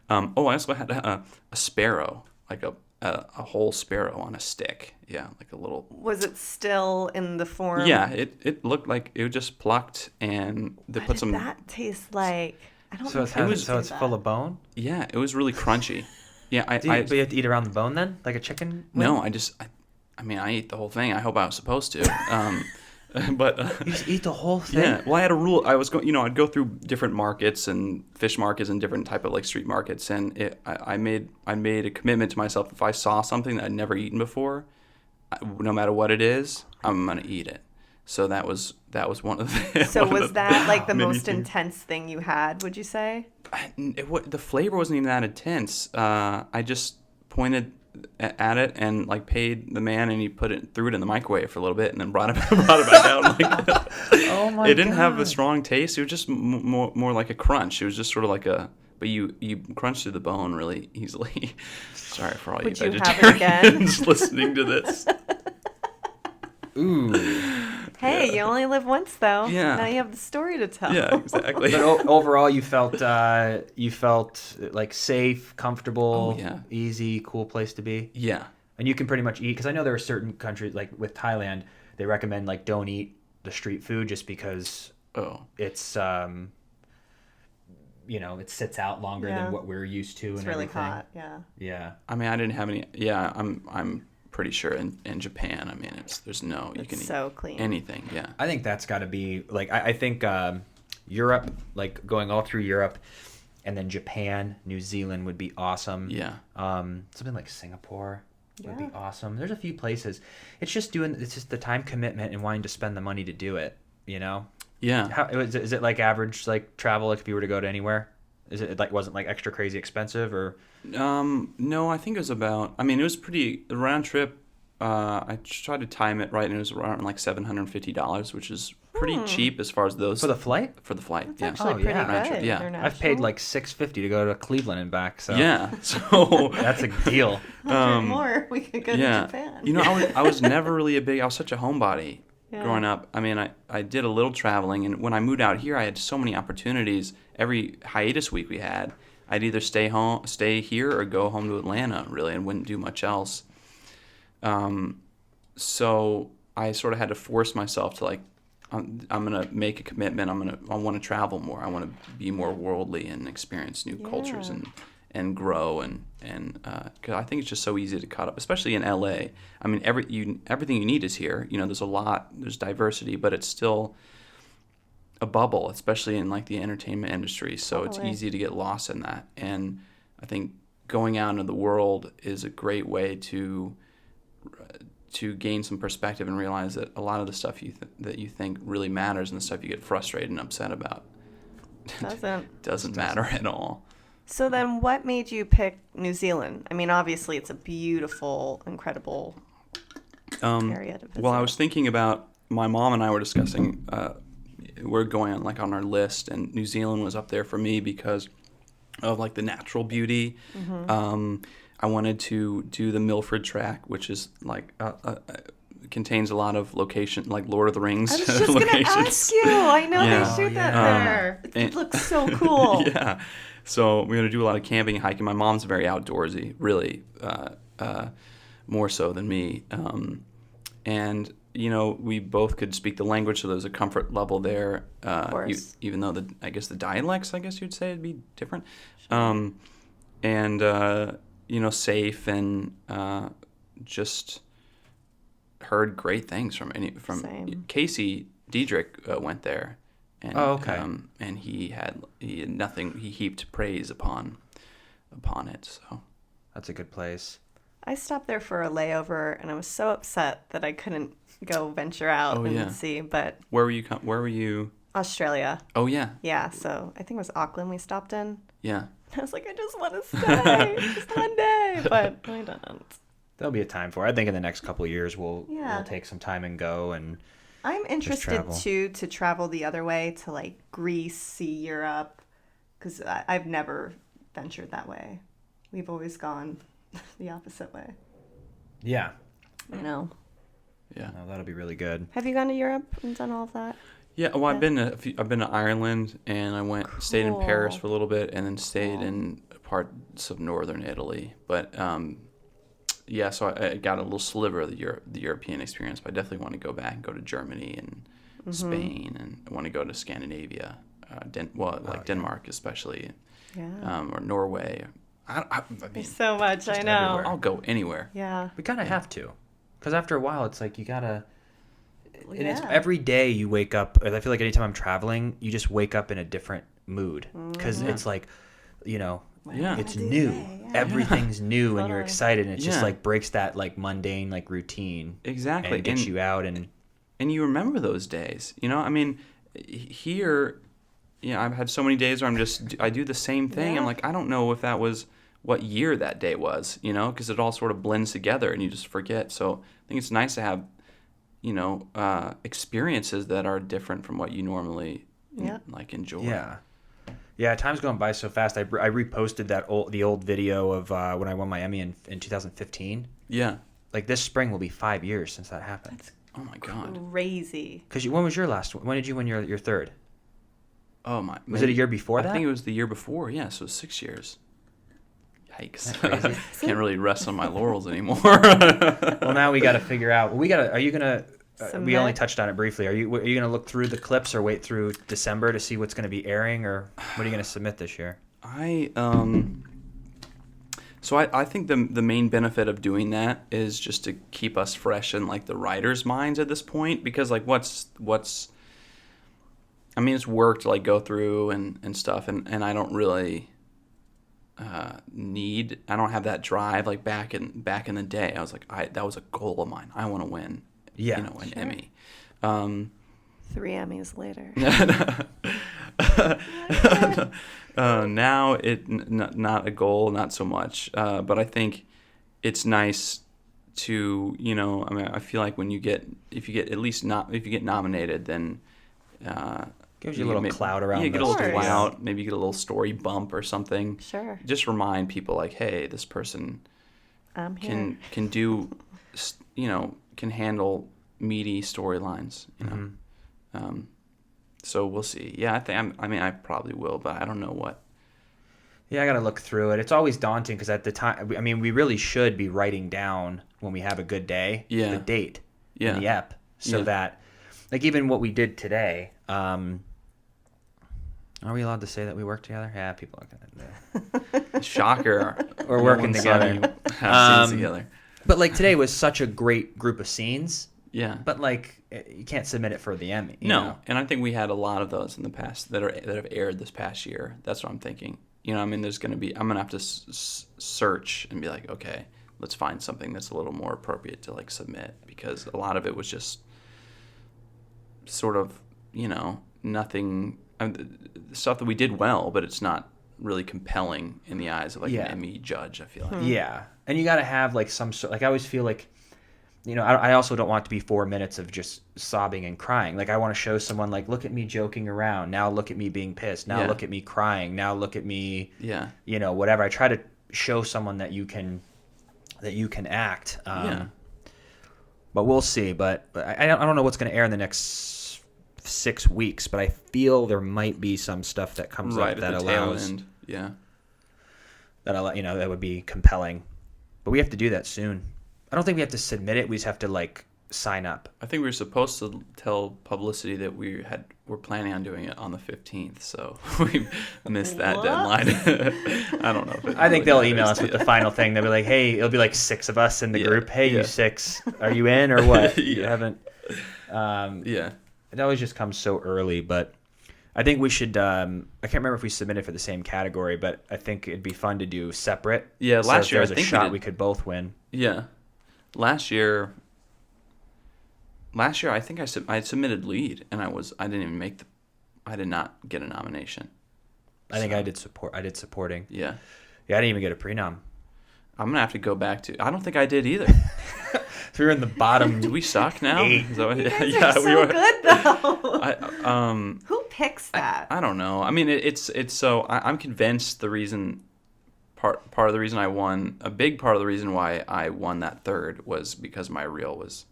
also had a sparrow, like a whole sparrow on a stick. Yeah, like a little. Was it still in the form? Yeah, it looked like it was just plucked, and they put some. What did that taste like? I don't So think it's full of bone. Yeah, it was really crunchy. Yeah, but you have to eat around the bone then, like a chicken wing? No, I ate the whole thing. I hope I was supposed to. But you just eat the whole thing. Yeah. Well, I had a rule. I was going. I'd go through different markets and fish markets and different type of like street markets, and I made a commitment to myself. If I saw something that I'd never eaten before, no matter what it is, I'm gonna eat it. So that was one of the. So was that like the most intense thing you had? Would you say? The flavor wasn't even that intense. I just pointed at it and like paid the man, and he threw it in the microwave for a little bit, and then brought it back out. Like, oh my! It didn't have a strong taste. It was just more like a crunch. It was just sort of like but you crunch through the bone really easily. Sorry for all you vegetarians listening to this. Ooh. Hey, you only live once though. Yeah. Now you have the story to tell. Yeah, exactly. But overall, you felt like safe, comfortable, easy, cool place to be. Yeah. And you can pretty much eat, because I know there are certain countries, like with Thailand, they recommend like don't eat the street food just because it's it sits out longer than what we're used to. It's and really everything. hot. Yeah. Yeah. I mean, I didn't have any. Yeah, I'm pretty sure in Japan, I mean, you can so eat clean. anything. Yeah. I think that's got to be like I think Europe, like going all through Europe, and then Japan, New Zealand would be awesome. Yeah. Something like Singapore would be awesome. There's a few places. It's just the time commitment and wanting to spend the money to do it. Yeah. Is it like average like travel, like if you were to go to anywhere? Is it like wasn't like extra crazy expensive or? No, I think it was about. I mean, it was pretty. The round trip. I tried to time it right, and it was around like $750, which is pretty cheap as far as those for the flight. For the flight, That's actually pretty good. Yeah, I've paid like $650 to go to Cleveland and back. So yeah, so that's a deal. More, we could go to Japan. I was never really I was such a homebody growing up. I mean, I did a little traveling, and when I moved out here, I had so many opportunities. Every hiatus week we had, I'd either stay here, or go home to Atlanta, really, and wouldn't do much else. So I sort of had to force myself to like, I'm gonna make a commitment. I want to travel more. I want to be more worldly and experience new cultures and grow and because I think it's just so easy to cut up, especially in LA. I mean, everything you need is here. There's diversity, but it's still a bubble, especially in like the entertainment industry. So It's easy to get lost in that. And I think going out into the world is a great way to gain some perspective and realize that a lot of the stuff that you think really matters and the stuff you get frustrated and upset about doesn't matter at all. So then what made you pick New Zealand? I mean, obviously it's a beautiful, incredible area to visit. Well, I was thinking about, my mom and I were discussing, we're going on like on our list, and New Zealand was up there for me because of like the natural beauty. I wanted to do the Milford track, which is like contains a lot of location, like Lord of the Rings I was just going to ask you. I know they shoot that there. It looks so cool. Yeah. So we're going to do a lot of camping and hiking. My mom's very outdoorsy, really, more so than me. And, you know, we both could speak the language, so there's a comfort level there. Of course. Even though I guess the dialects, I guess you'd say, would be different. Sure. You know, safe, and just heard great things from Same. Casey Diedrich went there. And, okay. And he had nothing. He heaped praise upon it. So That's a good place. I stopped there for a layover, and I was so upset that I couldn't go venture out and see. But where were you? Australia. Oh yeah. Yeah, so I think it was Auckland we stopped in. Yeah. I was like, I just want to stay just one day, but I don't. There'll be a time for it. I think in the next couple of years we'll Yeah. take some time and go and I'm interested travel. too to travel the other way to like Greece, see Europe, because I've never ventured that way. We've always gone the opposite way. yeah. You know. Yeah. No, that'll be really good. Have you gone to Europe and done all of that? Yeah. Well, I've been to Ireland, and I stayed in Paris Cool. for a little bit, and then stayed in parts of northern Italy. But yeah, so I got a little sliver of the European experience. But I definitely want to go back and go to Germany and Spain, and I want to go to Scandinavia, Denmark especially, or Norway. I mean, There's so much, I know. everywhere. I'll go anywhere. Yeah. We kind of have to, because after a while it's like you gotta. And it's Yeah. every day you wake up. I feel like anytime I'm traveling, you just wake up in a different mood because it's like, you know, Yeah. it's do new. today? Yeah. Everything's new, and you're Totally. excited, and it just Yeah. like breaks that like mundane like routine. Exactly. And gets you out and. And you remember those days, you know. I mean, here, you know, I've had so many days where I do the same thing. Yeah. I'm like, I don't know if that was what year that day was, you know, because it all sort of blends together and you just forget. So I think it's nice to have, you know, experiences that are different from what you normally like enjoy. Yeah. Yeah, time's going by so fast. I reposted the old video of when I won my Emmy in 2015. Yeah. Like this spring will be 5 years since that happened. That's Oh my God. crazy. Because when was your last one? When did you win your third? Oh my. Was it a year before I that? think it was the year before. Yeah. So 6 years. Yikes. crazy? Can't really rest on my laurels anymore. Well, now we got to figure out. Are you gonna? We Submit? only touched on it briefly. Are you gonna look through the clips or wait through December to see what's gonna be airing, or what are you gonna submit this year? So I think the main benefit of doing that is just to keep us fresh in like the writers' minds at this point, because like what's I mean, it's work to like go through and stuff, and I don't really I don't have that drive like back in the day. I was like, that was a goal of mine. I want to win, Yeah, you know, an Emmy. 3 Emmys later. Now not a goal, not so much. But I think it's nice to, you know, I mean, I feel like if you get nominated, then Gives you a little clout around. You get a the little Of course. clout, maybe you get a little story bump or something. Sure. Just remind people like, hey, this person I'm here. can do, you know, can handle meaty storylines, you know. Mm-hmm. So we'll see. Yeah, I probably will, but I don't know what. Yeah, I got to look through it. It's always daunting because at the time, I mean, we really should be writing down when we have a good day, the date, Yeah. and the ep, so that, like, even what we did today. Are we allowed to say that we work together? Yeah, people are gonna. Shocker. We're working together. Have scenes together. But like today was such a great group of scenes. Yeah. But like you can't submit it for the Emmy. You No, know? and I think we had a lot of those in the past that have aired this past year. That's what I'm thinking. You know, I mean, I'm gonna have to search and be like, okay, let's find something that's a little more appropriate to like submit, because a lot of it was just sort of, you know, nothing. Stuff that we did well, but it's not really compelling in the eyes of like Yeah. an Emmy judge. I feel like. Yeah, and you got to have like some sort. Like I always feel like, I also don't want it to be 4 minutes of just sobbing and crying. Like I want to show someone like, look at me joking around. Now look at me being pissed. Now Yeah. look at me crying. Now look at me. Yeah. Whatever. I try to show someone that you can act. But we'll see. But I don't know what's going to air in the next 6 weeks. But I feel there might be some stuff that comes Right up at that the tail allows end. Yeah. that would be compelling. But we have to do that soon. I don't think we have to submit it. We just have to like sign up. I think we were supposed to tell publicity that we're planning on doing it on the 15th, so we missed that What? deadline. I don't know. If it I think really they'll matters. email us with the final thing. They'll be like, "Hey, it'll be like 6 of us in the Yeah, group. Hey, yeah. you 6, are you in or what? You Yeah. haven't." Yeah. It always just comes so early, but I think we should. I can't remember if we submitted for the same category, but I think it'd be fun to do separate. Yeah, So last if year I there's a think we shot did- we could both win. Yeah. Last year I think I submitted lead and I didn't even I did not get a nomination. I think So, I did support. I did supporting. Yeah. Yeah, I didn't even get a prenom. I'm going to have to go back to I don't think I did either. So we were in the bottom. Do we suck now? 8. Is that what- You guys yeah, are so we were. good though. Who picks that? I don't know. I mean, it's so I'm convinced the reason part of the reason I won, a big part of the reason why I won that third was because my reel was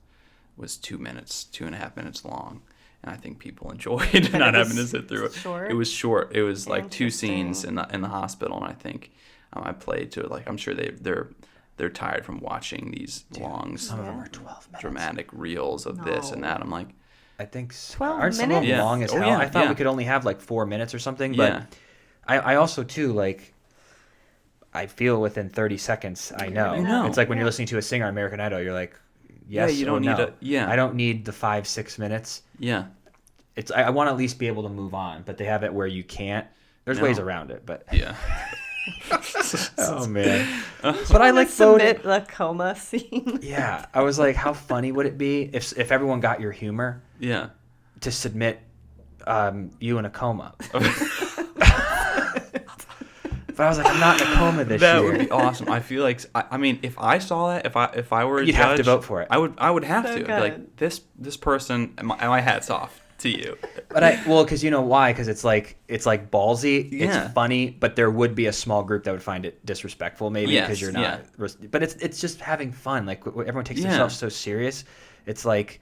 2.5 minutes long, and I think people enjoyed But not it having to was sit through it. short? It was short. It was like 2 scenes Interesting. in the hospital, and I think I played to it. Like I'm sure they're tired from watching these long, Some of them are 12 minutes. dramatic reels of this and No. that. I'm like, I think 12 aren't some of them minutes? Yeah. long as Oh, hell? yeah, I thought yeah. we could only have like 4 minutes or something. Yeah. But I also too like. I feel within 30 seconds. I know. I know. It's like when you're Yeah. listening to a singer on American Idol. You're like, Yeah, yes, you don't or need no. a- yeah. I don't need the 5-6 minutes. yeah. I want to at least be able to move on, but they have it where you can't. There's No. ways around it, but Yeah. oh man. Uh-huh. But I like voting. submit the coma scene. Yeah, I was like, how funny would it be if everyone got your humor Yeah. to submit you in a coma? But I was like, I'm not in a coma this That year. would be awesome. I feel like I mean, if I saw that, if I were a You'd judge, have to vote for it. I would have So to. I'd be good. like this person. My hat's off to you. But because you know why? Because it's like ballsy. Yeah. It's funny, but there would be a small group that would find it disrespectful, maybe Yes, because you're not. yeah. But it's just having fun. Like everyone takes Yeah. themselves so serious. It's like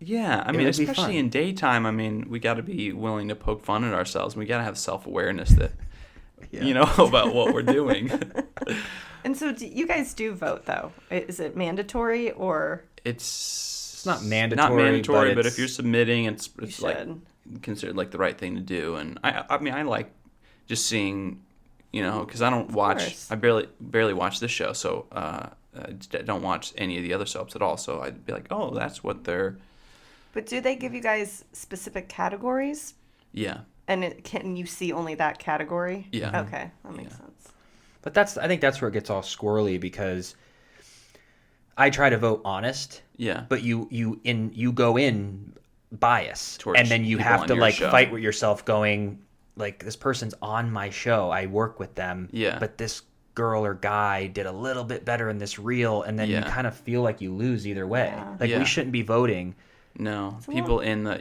Yeah, I It mean, would be especially fun. in daytime. I mean, we got to be willing to poke fun at ourselves. We got to have self-awareness that Yeah. you know about what we're doing. And so you guys do vote though. Is it mandatory or It's not mandatory, but but if it's- you're submitting, it's you like should? considered like the right thing to do. And I mean, I like just seeing, because I don't watch. course. I barely watch this show, so I don't watch any of the other soaps at all. So I'd be like, oh, that's what they're. But do they give you guys specific categories? Yeah. And can you see only that category? Yeah. Okay, that makes Yeah. sense. But I think that's where it gets all squirrely because I try to vote honest, Yeah. but you go in bias, Towards and then you people have on to your like show. fight with yourself, going like, this person's on my show, I work with them, Yeah. but this girl or guy did a little bit better in this reel, and then you Yeah. kind of feel like you lose either way. Yeah. Like Yeah. we shouldn't be voting. No. a People in the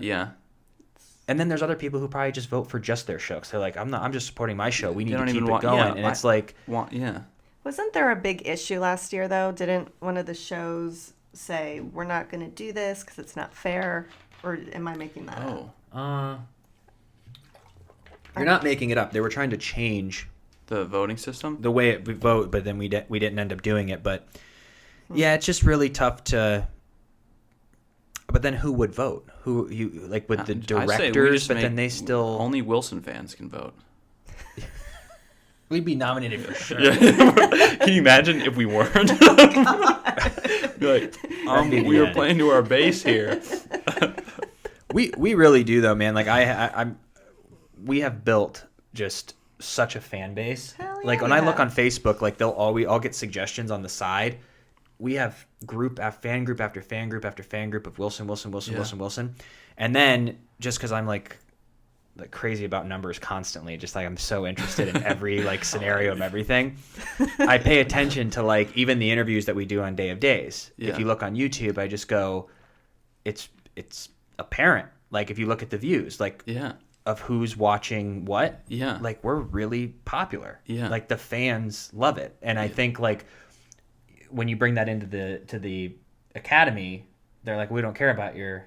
And then there's other people who probably just vote for just their show. So they're like, I'm just supporting my show. We need They to don't keep even it want- going. yeah, and it's like, yeah. Wasn't there a big issue last year though? Didn't one of the shows say we're not going to do this because it's not fair? Or am I making that up? Oh, you're not making it up. They were trying to change the voting system. the way we vote, but then we didn't end up doing it. But yeah, it's just really tough to. But then who would vote? Who you like with the I say we directors? just But then make- they still only Wilson fans can vote. we'd be nominated for sure. Can you imagine if we weren't? Be like, That'd be the we were end. playing to our base here. We really do though, man. Like I'm we have built just such a fan base. Hell Like yeah, when we I look have. on Facebook, like we all get suggestions on the side. We have fan group after fan group after fan group of Wilson, Yeah. and then just because I'm like like crazy about numbers constantly. Just like I'm so interested in every like scenario of everything. I pay attention to like even the interviews that we do on Day of Days. Yeah. If you look on YouTube, I just go, it's apparent. Like if you look at the views, like Yeah. of who's watching what, Yeah. like we're really popular. Yeah. Like the fans love it, and I think like when you bring that into the academy, they're like, we don't care about your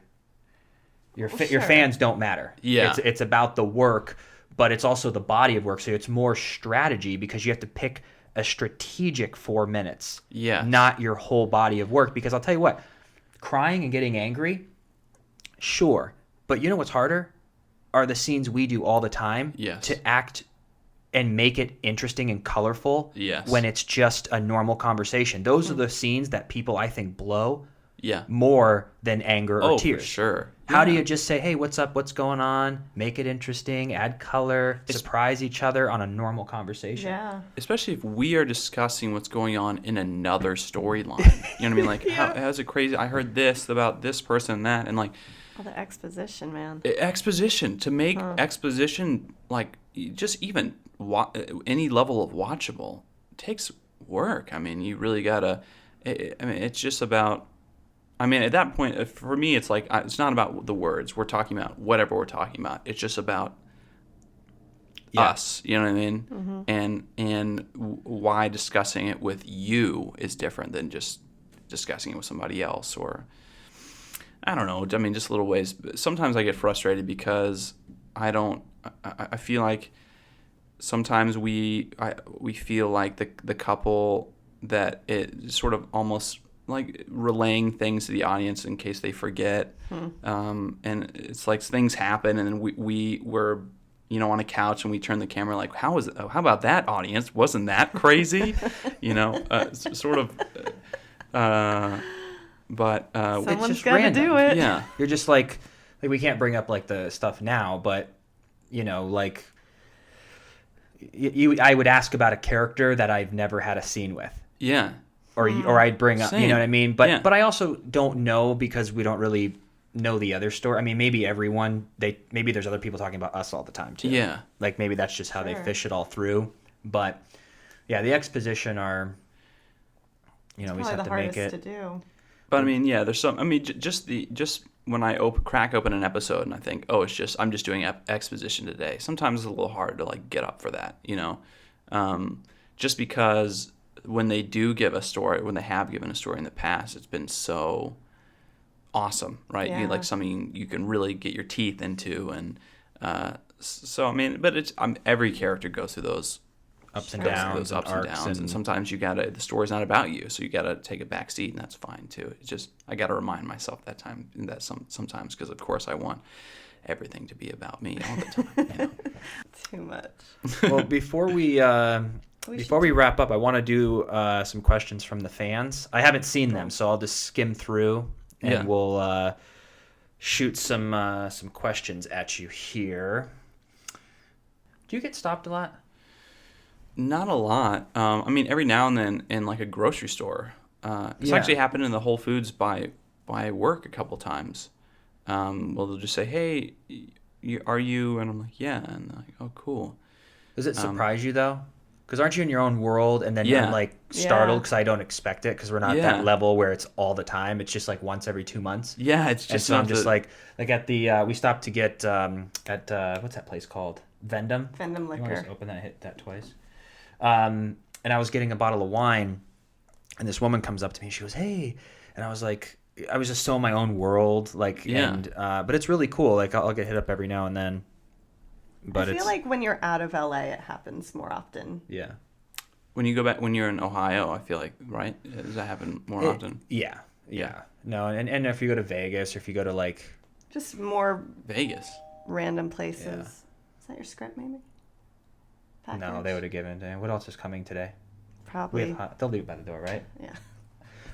your Sure. fans don't matter. Yeah. It's about the work, but it's also the body of work. So it's more strategy because you have to pick a strategic 4 minutes, Yes. not your whole body of work. Because I'll tell you what, crying and getting angry, sure, but you know what's harder are the scenes we do all the time Yes. to act and make it interesting and colorful. Yes. When it's just a normal conversation. Those are the scenes that people I think blow Yeah. more than anger or Oh, tears. for sure. How do Yeah. you just say, hey, what's up? What's going on? Make it interesting, add color, surprise each other on a normal conversation. Yeah. Especially if we are discussing what's going on in another storyline. You know what I mean? Like, how's it crazy? I heard this about this person and that. And like, All the exposition, man. exposition, to make exposition like just even any level of watchable takes work. I mean, you really gotta. I mean, it's just about. I mean, at that point, for me, it's like it's not about the words. We're talking about whatever we're talking about. It's just about us. You know what I mean? And why discussing it with you is different than just discussing it with somebody else, or I don't know. I mean, just little ways. Sometimes I get frustrated because I don't. I feel like sometimes we feel like the couple that it sort of almost like relaying things to the audience in case they forget. And it's like things happen, and then we're on a couch and we turn the camera like, how about that, audience? Wasn't that crazy? Sort of. But Someone's just got to random. do it. yeah. You're just like we can't bring up like the stuff now, but like I would ask about a character that I've never had a scene with. Yeah. Or I'd bring up, you Same. know what I mean? But Yeah. but I also don't know because we don't really know the other story. I mean, maybe maybe there's other people talking about us all the time too. Yeah. Like maybe that's just how they Sure. fish it all through. But yeah, the exposition are, we just Probably have the to make hardest it. to do. But I mean, yeah, there's some. I mean, just when I crack open an episode and I think, oh, I'm just doing exposition today. Sometimes it's a little hard to like get up for that, just because when they do give a story, when they have given a story in the past, it's been so awesome, right? Yeah. Like something you can really get your teeth into, and so I mean, but every character goes through those Ups and Sure. downs, those ups and arcs downs, and sometimes the story's not about you, so you gotta take a back seat, and that's fine too. It's just I gotta remind myself that sometimes, because of course I want everything to be about me all the time. Too much. Well, before we wrap up, I want to do some questions from the fans. I haven't seen them, so I'll just skim through and Yeah. we'll shoot some questions at you here. Do you get stopped a lot? Not a lot. I mean, every now and then in like a grocery store. It's Yeah. actually happened in the Whole Foods by work a couple times. Well, they'll just say, "Hey, are you?" And I'm like, "Yeah," and they're like, "Oh, cool." Does it surprise you though? Because aren't you in your own world, and then Yeah. I'm like startled Yeah. because I don't expect it because we're not Yeah. that level where it's all the time. It's just like once every 2 months. Yeah, it's And just so I'm not just the- like at the we stopped to get at what's that place called? Vendom. Vendom You want to liquor. just open that, hit that twice. And I was getting a bottle of wine, and this woman comes up to me. And she goes, "Hey," and I was like, I was just so in my own world, like, Yeah. and but it's really cool. Like I'll get hit up every now and then. But I it's feel like when you're out of LA, it happens more often. yeah. when you go back when you're in Ohio, I feel like, right? Does that happen more often? Yeah. No, and if you go to Vegas or if you go to like Just more Vegas. random places. Is that your script, maybe? no, Package? they would have given. What else is coming today? We Probably. have they'll leave it by the door, right? Yeah.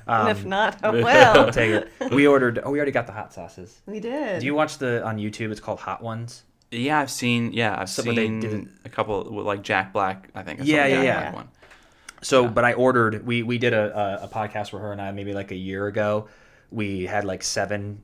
Um, And if not, oh I'll well. take it. We already got the hot sauces. We did. Do you watch on YouTube? It's called Hot Ones. Yeah, I've seen So, but they seen didn't- a couple with like Jack Black, I think. I saw Yeah, the yeah, Jack yeah. Black one. So, Yeah. but I ordered. We did a podcast with her and I maybe like a year ago. We had like 7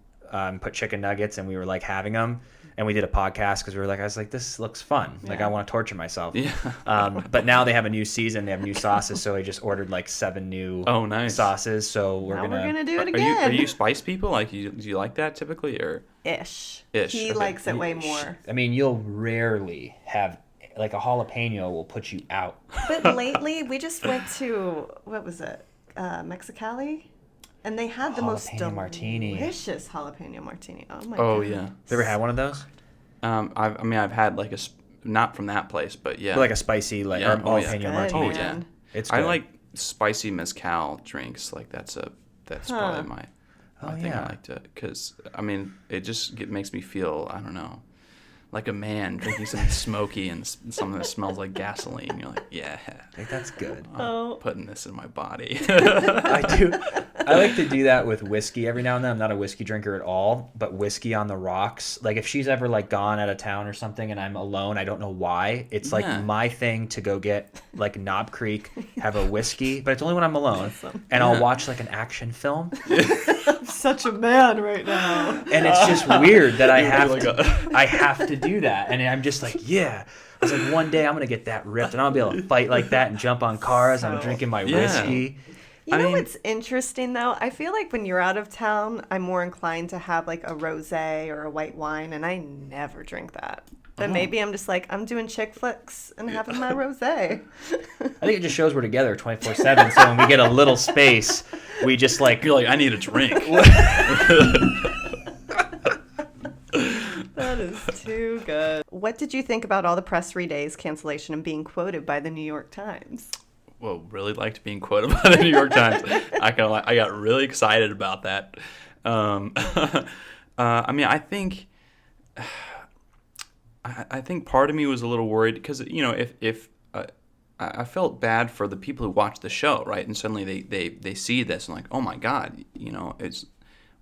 put chicken nuggets and we were like having them, and we did a podcast because I was like, this looks fun. Like, I want to torture myself. Yeah. But now they have a new season. They have new sauces, so I just ordered like 7 new sauces. So we're gonna do it again. Are you spice people? Like, do you like that typically, or Ish. He okay. likes it way more. I mean, you'll rarely have like a jalapeno will put you out. But lately, we just went to what was it, Mexicali, and they had the most delicious jalapeno martini. Oh my god. Oh yeah. You ever had one of those? I've had like not from that place, but yeah. Or like a spicy jalapeno martini. Oh yeah. It's good. I like spicy mezcal drinks. Like that's probably my thing. I like to, because I mean it just makes me feel, I don't know, like a man drinking something smoky and something that smells like gasoline. You're like, yeah, like, that's good. I'm putting this in my body. I do. I like to do that with whiskey every now and then. I'm not a whiskey drinker at all, but whiskey on the rocks. Like, if she's ever like gone out of town or something and I'm alone, I don't know why. It's like my thing to go get like Knob Creek, have a whiskey, but it's only when I'm alone. Awesome. And I'll watch like an action film. I'm such a man right now. And it's just weird that I have to do that. And I'm just like, yeah. I was like, one day I'm going to get that ripped and I'll be able to fight like that and jump on cars. I'm drinking my whiskey. You know what's interesting, though? I feel like when you're out of town, I'm more inclined to have like a rosé or a white wine, and I never drink that. But maybe I'm just like, I'm doing chick flicks and having my rosé. I think it just shows we're together 24/7. So when we get a little space, we just like... You're like, I need a drink. That is too good. What did you think about all the press days cancellation and being quoted by the New York Times? Well, really liked being quoted by the New York Times. I got really excited about that. I mean, I think part of me was a little worried because, you know, if I felt bad for the people who watch the show, right? And suddenly they see this and like, oh my God, you know, it's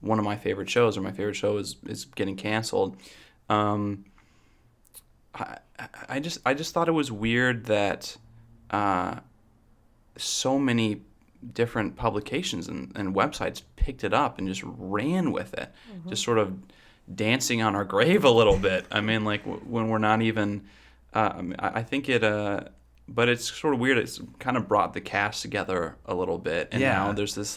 one of my favorite shows, or my favorite show is getting canceled. I just thought it was weird that so many different publications and websites picked it up and just ran with it, just sort of dancing on our grave a little bit. I mean, like when we're not even, I think it, but it's sort of weird. It's kind of brought the cast together a little bit. And now there's this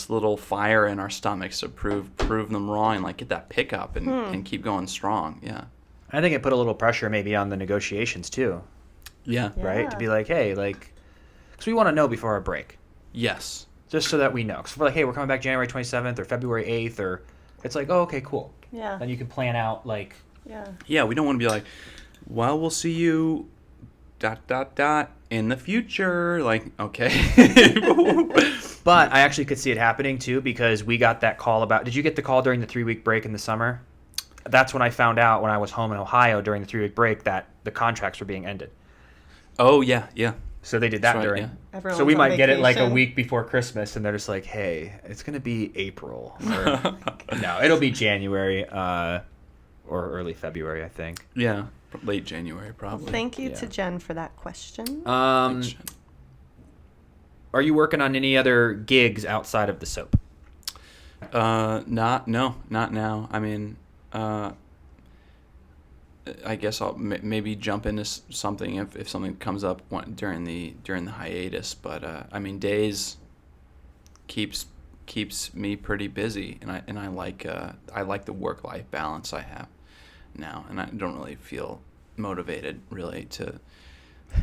little fire in our stomachs to prove them wrong and like get that pickup and keep going strong. Yeah. I think it put a little pressure maybe on the negotiations too. Yeah. Right? To be like, hey, like, because we want to know before our break. Yes. Just so that we know. Because we're like, hey, we're coming back January 27th or February 8th, or it's like, oh, okay, cool. Yeah. Then you can plan out, like... Yeah, we don't want to be like, well, we'll see you ... in the future. Like, okay. But I actually could see it happening, too, because we got that call about... Did you get the call during the 3-week break in the summer? That's when I found out, when I was home in Ohio during the 3-week break, that the contracts were being ended. Oh, yeah. So they did that during. Yeah. So we might get it like a week before Christmas, and they're just like, "Hey, it's gonna be April." Or, no, it'll be January or early February, I think. Yeah, late January probably. Thank you to Jen for that question. Are you working on any other gigs outside of the soap? Not now. I mean, I guess I'll maybe jump into something if something comes up during the hiatus. But I mean, days keeps me pretty busy, and I like the work-life balance I have now, and I don't really feel motivated really to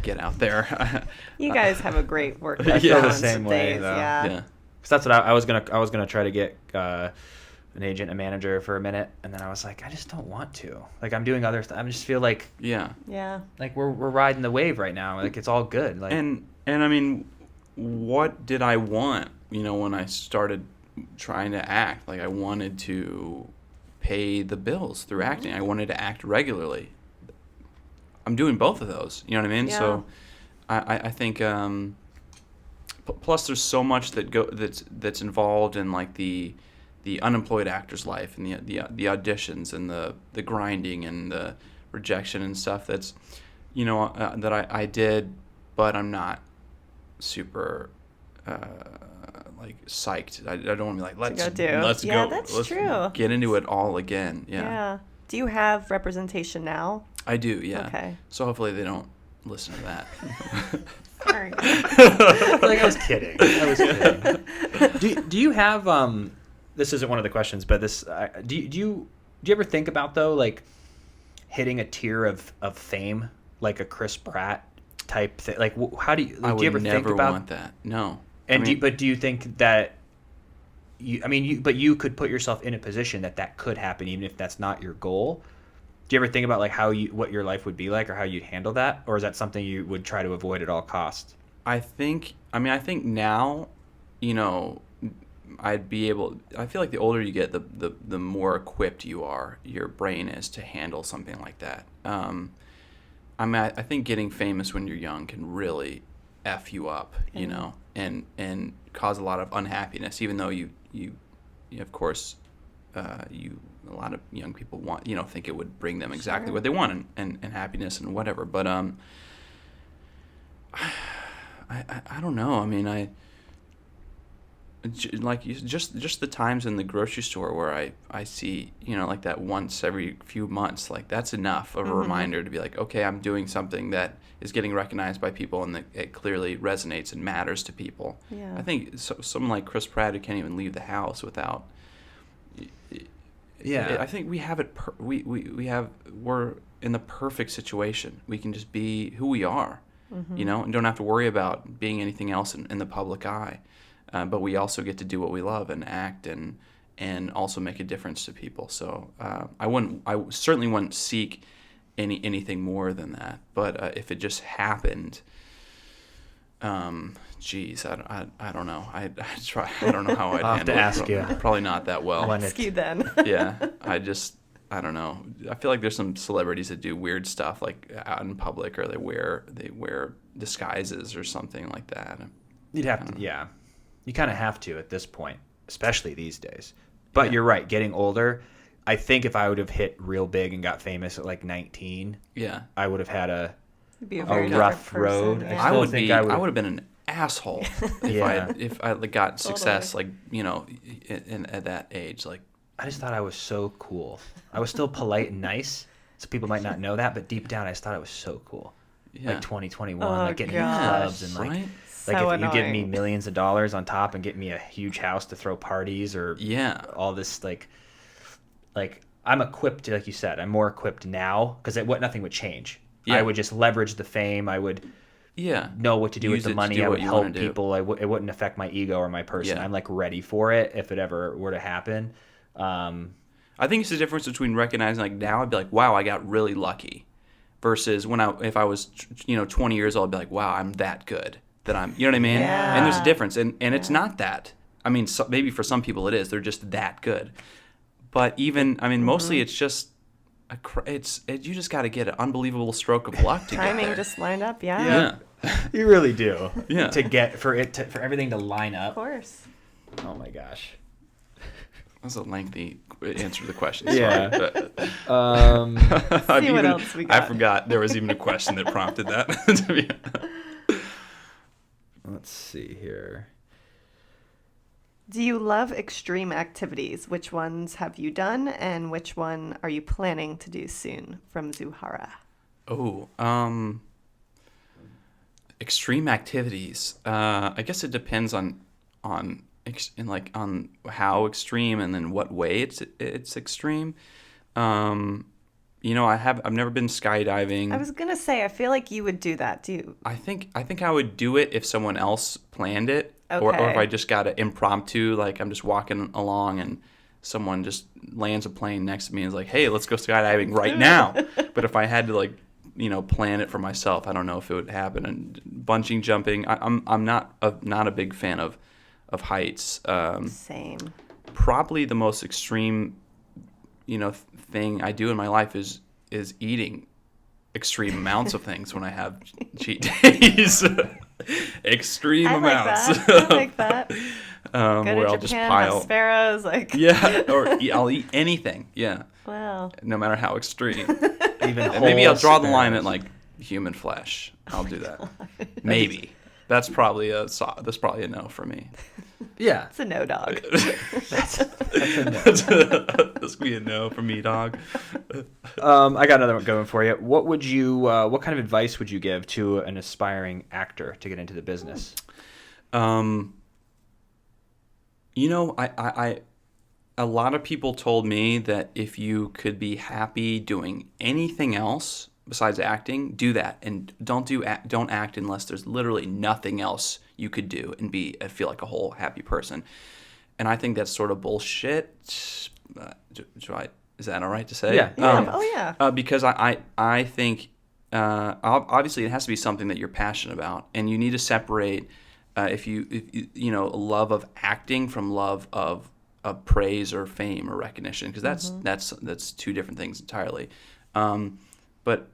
get out there. You guys have a great work-life I feel the balance same with way, days, though. yeah. Because that's what I was gonna try to get an agent, a manager for a minute, and then I was like, I just don't want to. Like, I'm doing other stuff. I just feel like like we're riding the wave right now. Like, it's all good. Like, and I mean, what did I want? You know, when I started trying to act, like I wanted to pay the bills through acting. I wanted to act regularly. I'm doing both of those. You know what I mean? Yeah. So, I think. Plus, there's so much that's involved in like the unemployed actor's life and the auditions and the grinding and the rejection and stuff that's, you know, that I did, but I'm not super like psyched. I don't want to be like, let's go. Let's That's true. get into it all again. Yeah. Do you have representation now? I do, yeah. Okay. So hopefully they don't listen to that. Sorry. Like, I was kidding. Do you have this isn't one of the questions, but this do you ever think about, though, like hitting a tier of fame, like a Chris Pratt type thing? Like, how do you? Like, I would do you ever never think about want that. No. And do you think that you could put yourself in a position that could happen, even if that's not your goal? Do you ever think about like what your life would be like, or how you'd handle that, or is that something you would try to avoid at all costs? I think now, I feel like the older you get, the more equipped your brain is to handle something like that. I think getting famous when you're young can really F you up, and cause a lot of unhappiness, even though you of course, a lot of young people think it would bring them exactly what they want and happiness and whatever. But I don't know. I mean, just the times in the grocery store where I see, like that once every few months, like that's enough of a reminder to be like, okay, I'm doing something that is getting recognized by people and that it clearly resonates and matters to people. Yeah. I think someone like Chris Pratt, who can't even leave the house without. Yeah. I think we have it. We're in the perfect situation. We can just be who we are, and don't have to worry about being anything else in the public eye. But we also get to do what we love and act and also make a difference to people. So I certainly wouldn't seek anything more than that. But if it just happened, geez, I don't know. I don't know how I'd I'll have handle to ask it. you. Probably not that well. Ask you then. Yeah, I don't know. I feel like there's some celebrities that do weird stuff, like out in public, or they wear disguises or something like that. You'd have to, yeah. You kind of have to at this point, especially these days. But you're right. Getting older, I think if I would have hit real big and got famous at like 19, I would have had a rough road. Yeah. I would have been an asshole if I got success, like at that age. Like, I just thought I was so cool. I was still polite and nice, so people might not know that, but deep down I just thought I was so cool. Yeah. Like 2021, Oh, like getting in gosh. clubs and like. Right? Like So if you give me annoying. millions of dollars on top and get me a huge house to throw parties or all this like I'm equipped, like you said, I'm more equipped now because nothing would change. Yeah. I would just leverage the fame. I would know what to do Use with the it to money. do I what would you help wanna do. people. It wouldn't affect my ego or my person. Yeah. I'm like ready for it if it ever were to happen. I think it's the difference between recognizing, like, now I'd be like, wow, I got really lucky, versus if I was 20 years old, I'd be like, wow, I'm that good. That I'm, you know what I mean? Yeah. And there's a difference, and it's not that. I mean, maybe for some people it is. They're just that good. But mostly it's just you just got to get an unbelievable stroke of luck to Timing get there. just lined up. Yeah. You really do. Yeah. To get for everything to line Of up. course. Oh my gosh. That's a lengthy answer to the question. Yeah. Sorry, but See what else we got. I forgot there was even a question that prompted that. To be Let's see here. Do you love extreme activities? Which ones have you done, and which one are you planning to do soon? From Zuhara. Extreme activities. I guess it depends on how extreme and then what way it's extreme. I've never been skydiving. I was gonna say, I feel like you would do that. Do you? I think I would do it if someone else planned it, Okay. or if I just got it impromptu, like I'm just walking along and someone just lands a plane next to me and is like, "Hey, let's go skydiving right now." But if I had to plan it for myself, I don't know if it would happen. And bungee jumping, I'm not a big fan of heights. Same. Probably the most extreme thing I do in my life is eating extreme amounts of things when I have cheat days. Extreme amounts. I like that. Go where to I'll just Japan, pile. have sparrows, like. Yeah, I'll eat anything. Yeah, Wow. no matter how extreme. Even And maybe I'll whole draw the line sparrows. at like human flesh. I'll do that. Maybe. That's probably a no for me. Yeah. It's a no dog. That's That's a no. This could be a no for me, dog. I got another one going for you. What kind of advice would you give to an aspiring actor to get into the business? I a lot of people told me that if you could be happy doing anything else besides acting, do that, and don't act unless there's literally nothing else you could do and feel like a whole happy person. And I think that's sort of bullshit. Is that all right to say? Yeah. Yeah. Because I think obviously it has to be something that you're passionate about, and you need to separate if you know love of acting from love of praise or fame or recognition, because that's two different things entirely. But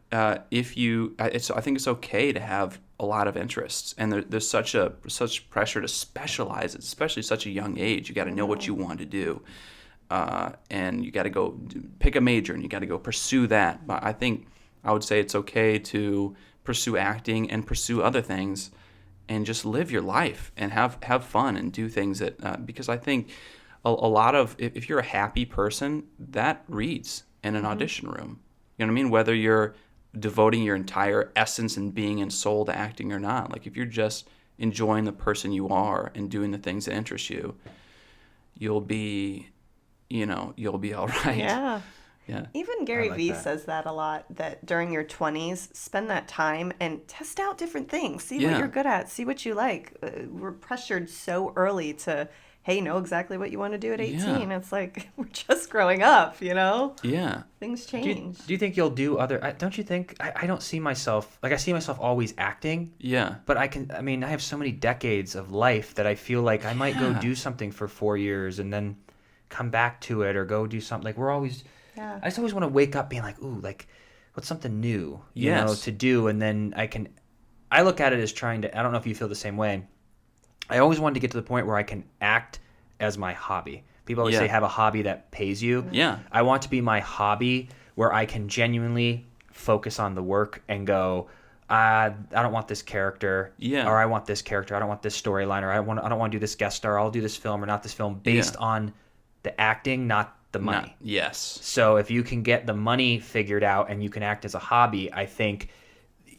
if you, I think it's okay to have a lot of interests, and there's such pressure to specialize, especially at such a young age. You got to know what you want to do, and you got to go pick a major, and you got to go pursue that. But I would say it's okay to pursue acting and pursue other things, and just live your life and have fun and do things that because I think a lot of if you're a happy person, that reads in an audition room. You know what I mean? Whether you're devoting your entire essence and being and soul to acting or not. Like if you're just enjoying the person you are and doing the things that interest you, you'll be all right. Yeah. Yeah. Even Gary like Vee that. says that a lot, that during your 20s, spend that time and test out different things. See what Yeah. you're good at. See what you like. We're pressured so early to, hey, know exactly what you want to do at 18. Yeah. It's like we're just growing up, you know? Yeah. Things Do change. you think you'll do other? Don't you think? I don't see myself like I see myself always acting. Yeah. But I have so many decades of life that I feel like I might go Yeah. do something for 4 years and then come back to it or go do something. Like Yeah. I just always want to wake up being like, ooh, like what's something new, you know, Yes. to do. And then I look at it as I don't know if you feel the same way. I always wanted to get to the point where I can act as my hobby. People always Yeah. say have a hobby that pays you. Yeah. I want to be my hobby where I can genuinely focus on the work and go, I don't want this character, Yeah. or I want this character. I don't want this storyline, or I don't want to do this guest star. I'll do this film or not this film based on the acting, not the money. Yes. So if you can get the money figured out and you can act as a hobby, I think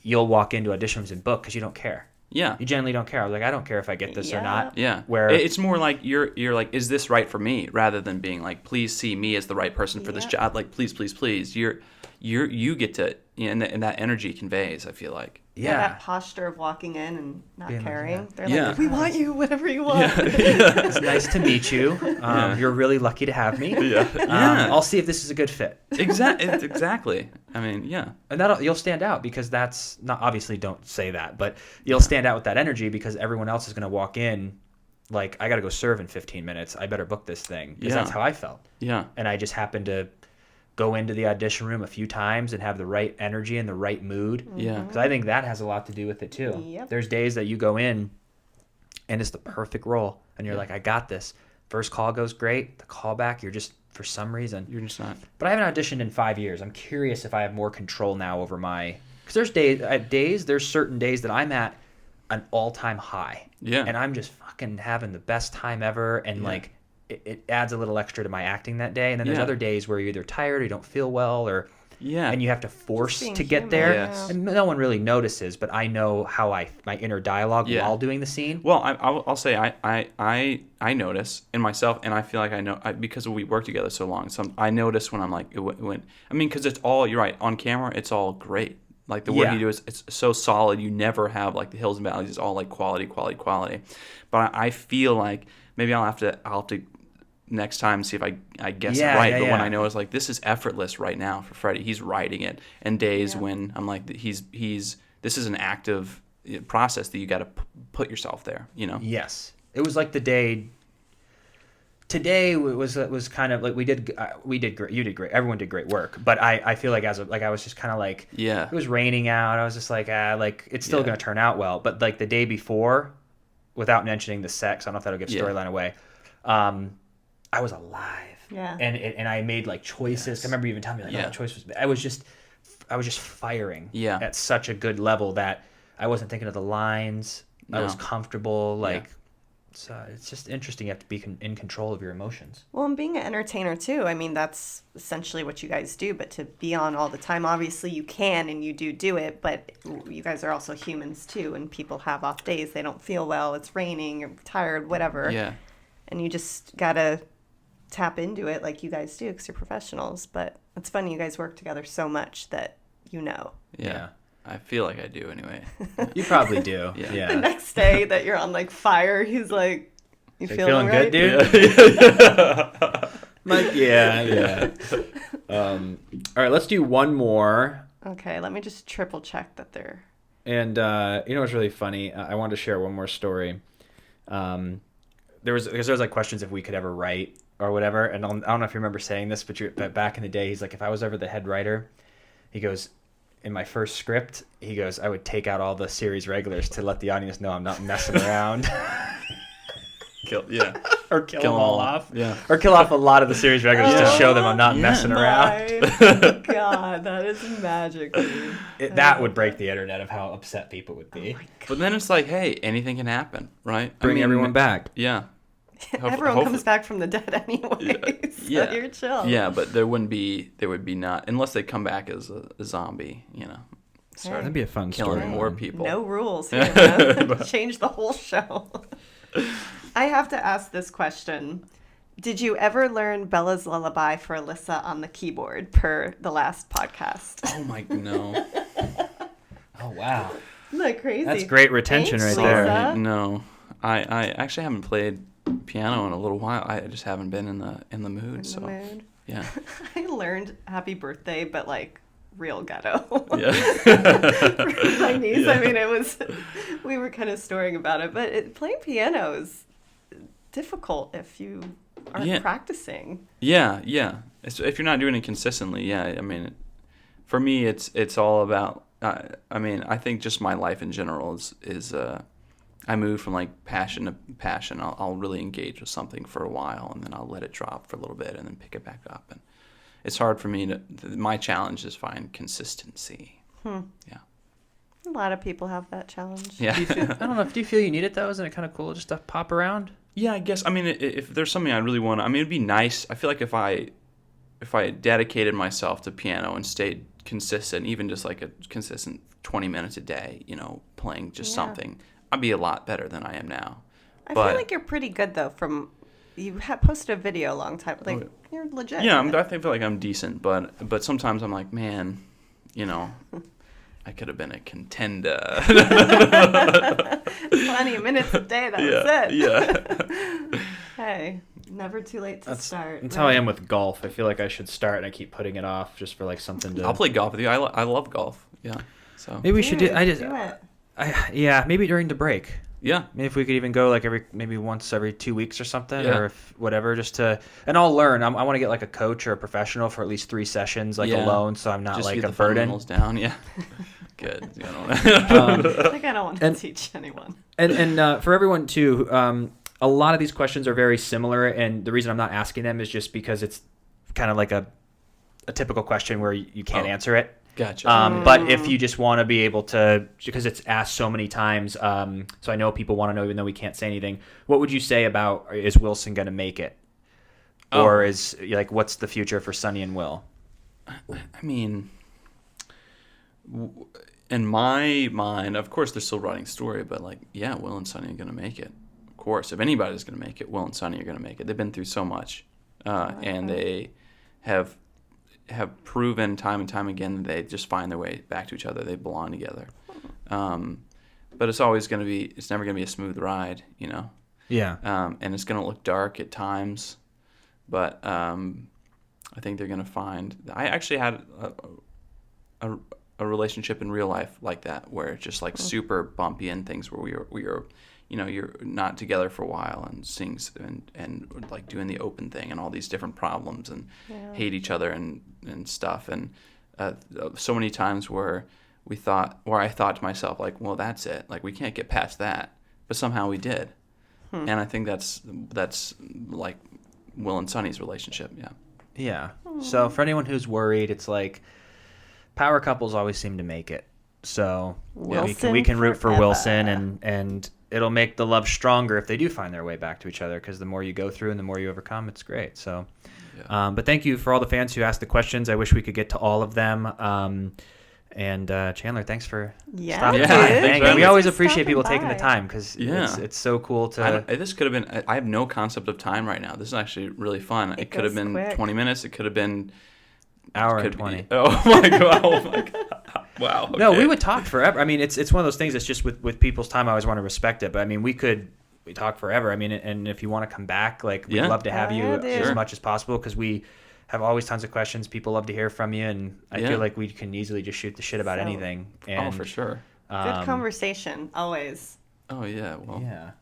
you'll walk into auditions and book because you don't care. Yeah. You generally don't care. I was like, I don't care if I get this or not. Yeah. Where It's more like you're like, is this right for me? Rather than being like, please see me as the right person for this job. Like, please, please, please. You get to, and that energy conveys, I feel like. Yeah, that posture of walking in and not Being like, caring. They're Yeah. like, we want you, whatever you want. it's nice to meet you. You're really lucky to have me. Yeah. I'll see if this is a good fit. Exactly. I mean, yeah. And you'll stand out because that's not, obviously don't say that, but you'll stand out with that energy because everyone else is going to walk in like, I got to go serve in 15 minutes. I better book this thing because that's how I felt. Yeah. And I just happened to go into the audition room a few times and have the right energy and the right mood. Yeah. Because I think that has a lot to do with it too. Yep. There's days that you go in and it's the perfect role and you're like, I got this. First call goes great. The callback, you're just, for some reason. You're just not. But I haven't auditioned in 5 years. I'm curious if I have more control now over because there's certain days that I'm at an all-time high. Yeah. And I'm just fucking having the best time ever. And like, it adds a little extra to my acting that day. And then there's other days where you're either tired or you don't feel well and you have to force being to get human, there. Yes. And no one really notices, but I know how my inner dialogue Yeah. while doing the scene. Well, I'll say I notice in myself, and I feel like I know because we work together so long. So I notice when I'm like, because it's all, you're right, on camera, it's all great. Like the work you do it's so solid. You never have like the hills and valleys. It's all like quality. But I feel like maybe I'll have to next time see if I guess it right. But when I know it's like, this is effortless right now for Freddie. He's writing it. And days when I'm like, this is an active process that you got to put yourself there, you know? Yes. It was like the day. Today was kind of like we did great. You did great. Everyone did great work. But I feel like I was just kind of like, Yeah. It was raining out. I was just like, it's still going to turn out well. But like the day before, without mentioning the sex, I don't know if that'll give storyline away. I was alive. Yeah. And I made like choices. I remember you even telling me like, that choice was. I was just firing. Yeah. At such a good level that I wasn't thinking of the lines. I was No. comfortable. Like. It's just interesting. You have to be in control of your emotions. Well, and being an entertainer too. I mean, that's essentially what you guys do. But to be on all the time, obviously you can and you do it. But you guys are also humans too, and people have off days. They don't feel well. It's raining. You're tired. Whatever. Yeah. And you just gotta tap into it like you guys do because you're professionals. But it's funny you guys work together so much that you know. Yeah. I feel like I do anyway. You probably do. Yeah. The next day that you're on like fire, he's like, "You feeling right? good, dude?" Yeah. Like, yeah. All right, let's do one more. Okay, let me just triple check that they're. And you know what's really funny? I wanted to share one more story. There was like questions if we could ever write or whatever. And I don't know if you remember saying this, but back in the day, he's like, if I was ever the head writer, he goes, in my first script, he goes, I would take out all the series regulars to let the audience know I'm not messing around. Or kill them all off. Yeah. Or kill off a lot of the series regulars to show them I'm not messing around. My God, that is magic, dude. That would break the internet of how upset people would be. But then it's like, hey, anything can happen, right? Bring everyone back. Yeah. Everyone comes back from the dead anyway, so you're chill. Yeah, but there would be not, unless they come back as a zombie, you know. Start That'd be a fun killing story. more people. No rules here, man. Change the whole show. I have to ask this question. Did you ever learn Bella's Lullaby for Alyssa on the keyboard per the last podcast? Oh my, no. Oh, wow. Isn't that crazy? That's great retention Thanks, right there. Lisa. No. I actually haven't played piano in a little while. I just haven't been in the mood. In the mood. Yeah. I learned Happy Birthday, but like real ghetto. Yeah. For my niece. Yeah. I mean, we were kind of storing about it, but playing piano is difficult if you aren't practicing. Yeah. If you're not doing it consistently, yeah. I mean, for me, it's all about. I mean, I think just my life in general is I move from like passion to passion. I'll really engage with something for a while, and then I'll let it drop for a little bit, and then pick it back up. And it's hard for me my challenge is find consistency. Yeah. A lot of people have that challenge. Yeah. I don't know. Do you feel you need it, though? Isn't it kind of cool just to pop around? Yeah, I guess. I mean, if there's something I really want, I mean, it'd be nice. I feel like if I dedicated myself to piano and stayed consistent, even just like a consistent 20 minutes a day, you know, playing just something, I'd be a lot better than I am now. I feel like you're pretty good though. You posted a video a long time. Like you're legit. Yeah, I feel like I'm decent, but sometimes I'm like, man, you know, I could have been a contender. 20 minutes a day. That was it. Yeah. Hey, never too late to start. That's how I am with golf. I feel like I should start, and I keep putting it off just for like something to. I'll play golf with you. I love golf. Yeah. So Maybe we should do. do it. Maybe during the break. yeah. Maybe if we could even go like once every 2 weeks or something, Yeah. or whatever, just to. And I'll learn. I want to get like a coach or a professional for at least 3 sessions, like alone, so I'm not Just like get a the burden. fundamentals down. Yeah. Good. You know. I think I don't want to teach anyone. And for everyone too, a lot of these questions are very similar, and the reason I'm not asking them is just because it's kind of like a typical question where you can't answer it. Gotcha. But if you just want to be able to, because it's asked so many times, so I know people want to know even though we can't say anything, what would you say about, is Wilson going to make it? Or is, like, what's the future for Sonny and Will? I mean, in my mind, of course, they're still writing story, but like, yeah, Will and Sonny are going to make it. Of course, if anybody's going to make it, Will and Sonny are going to make it. They've been through so much, and they have proven time and time again that they just find their way back to each other. They belong together. But it's always going to be, it's never going to be a smooth ride, you know? Yeah. And it's going to look dark at times, but I think they're going to find, I actually had a relationship in real life like that, where it's just like super bumpy and things where we were, you know, you're not together for a while and sings and like doing the open thing and all these different problems and hate each other and stuff. And so many times where I thought to myself, like, well, that's it. Like, we can't get past that. But somehow we did. And I think that's like Will and Sonny's relationship. Yeah. Yeah. So for anyone who's worried, it's like power couples always seem to make it. So we can root for forever. Wilson, and it'll make the love stronger if they do find their way back to each other, because the more you go through and the more you overcome, it's great. So, but thank you for all the fans who asked the questions. I wish we could get to all of them. And Chandler, thanks for stopping dude. by. Thanks We for always appreciate people stopping taking the by. time, because it's so cool to. This could have been. I have no concept of time right now. This is actually really fun. It could have goes been quick. 20 minutes. It could have been hour and could 20. be, oh my god! Oh my god! Wow. No, okay. we would talk forever. I mean, it's one of those things that's just with people's time. I always want to respect it, but I mean, we talk forever. I mean, and if you want to come back, like we'd love to have you as much as possible, because we have always tons of questions. People love to hear from you, and I feel like we can easily just shoot the shit about anything. And, for sure. Good conversation, always. Oh yeah. Well. Yeah.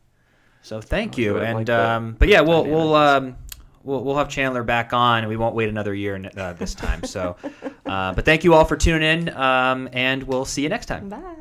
So thank you, I and like that. but yeah, we'll have Chandler back on, and we won't wait another year this time. So, but thank you all for tuning in, and we'll see you next time. Bye.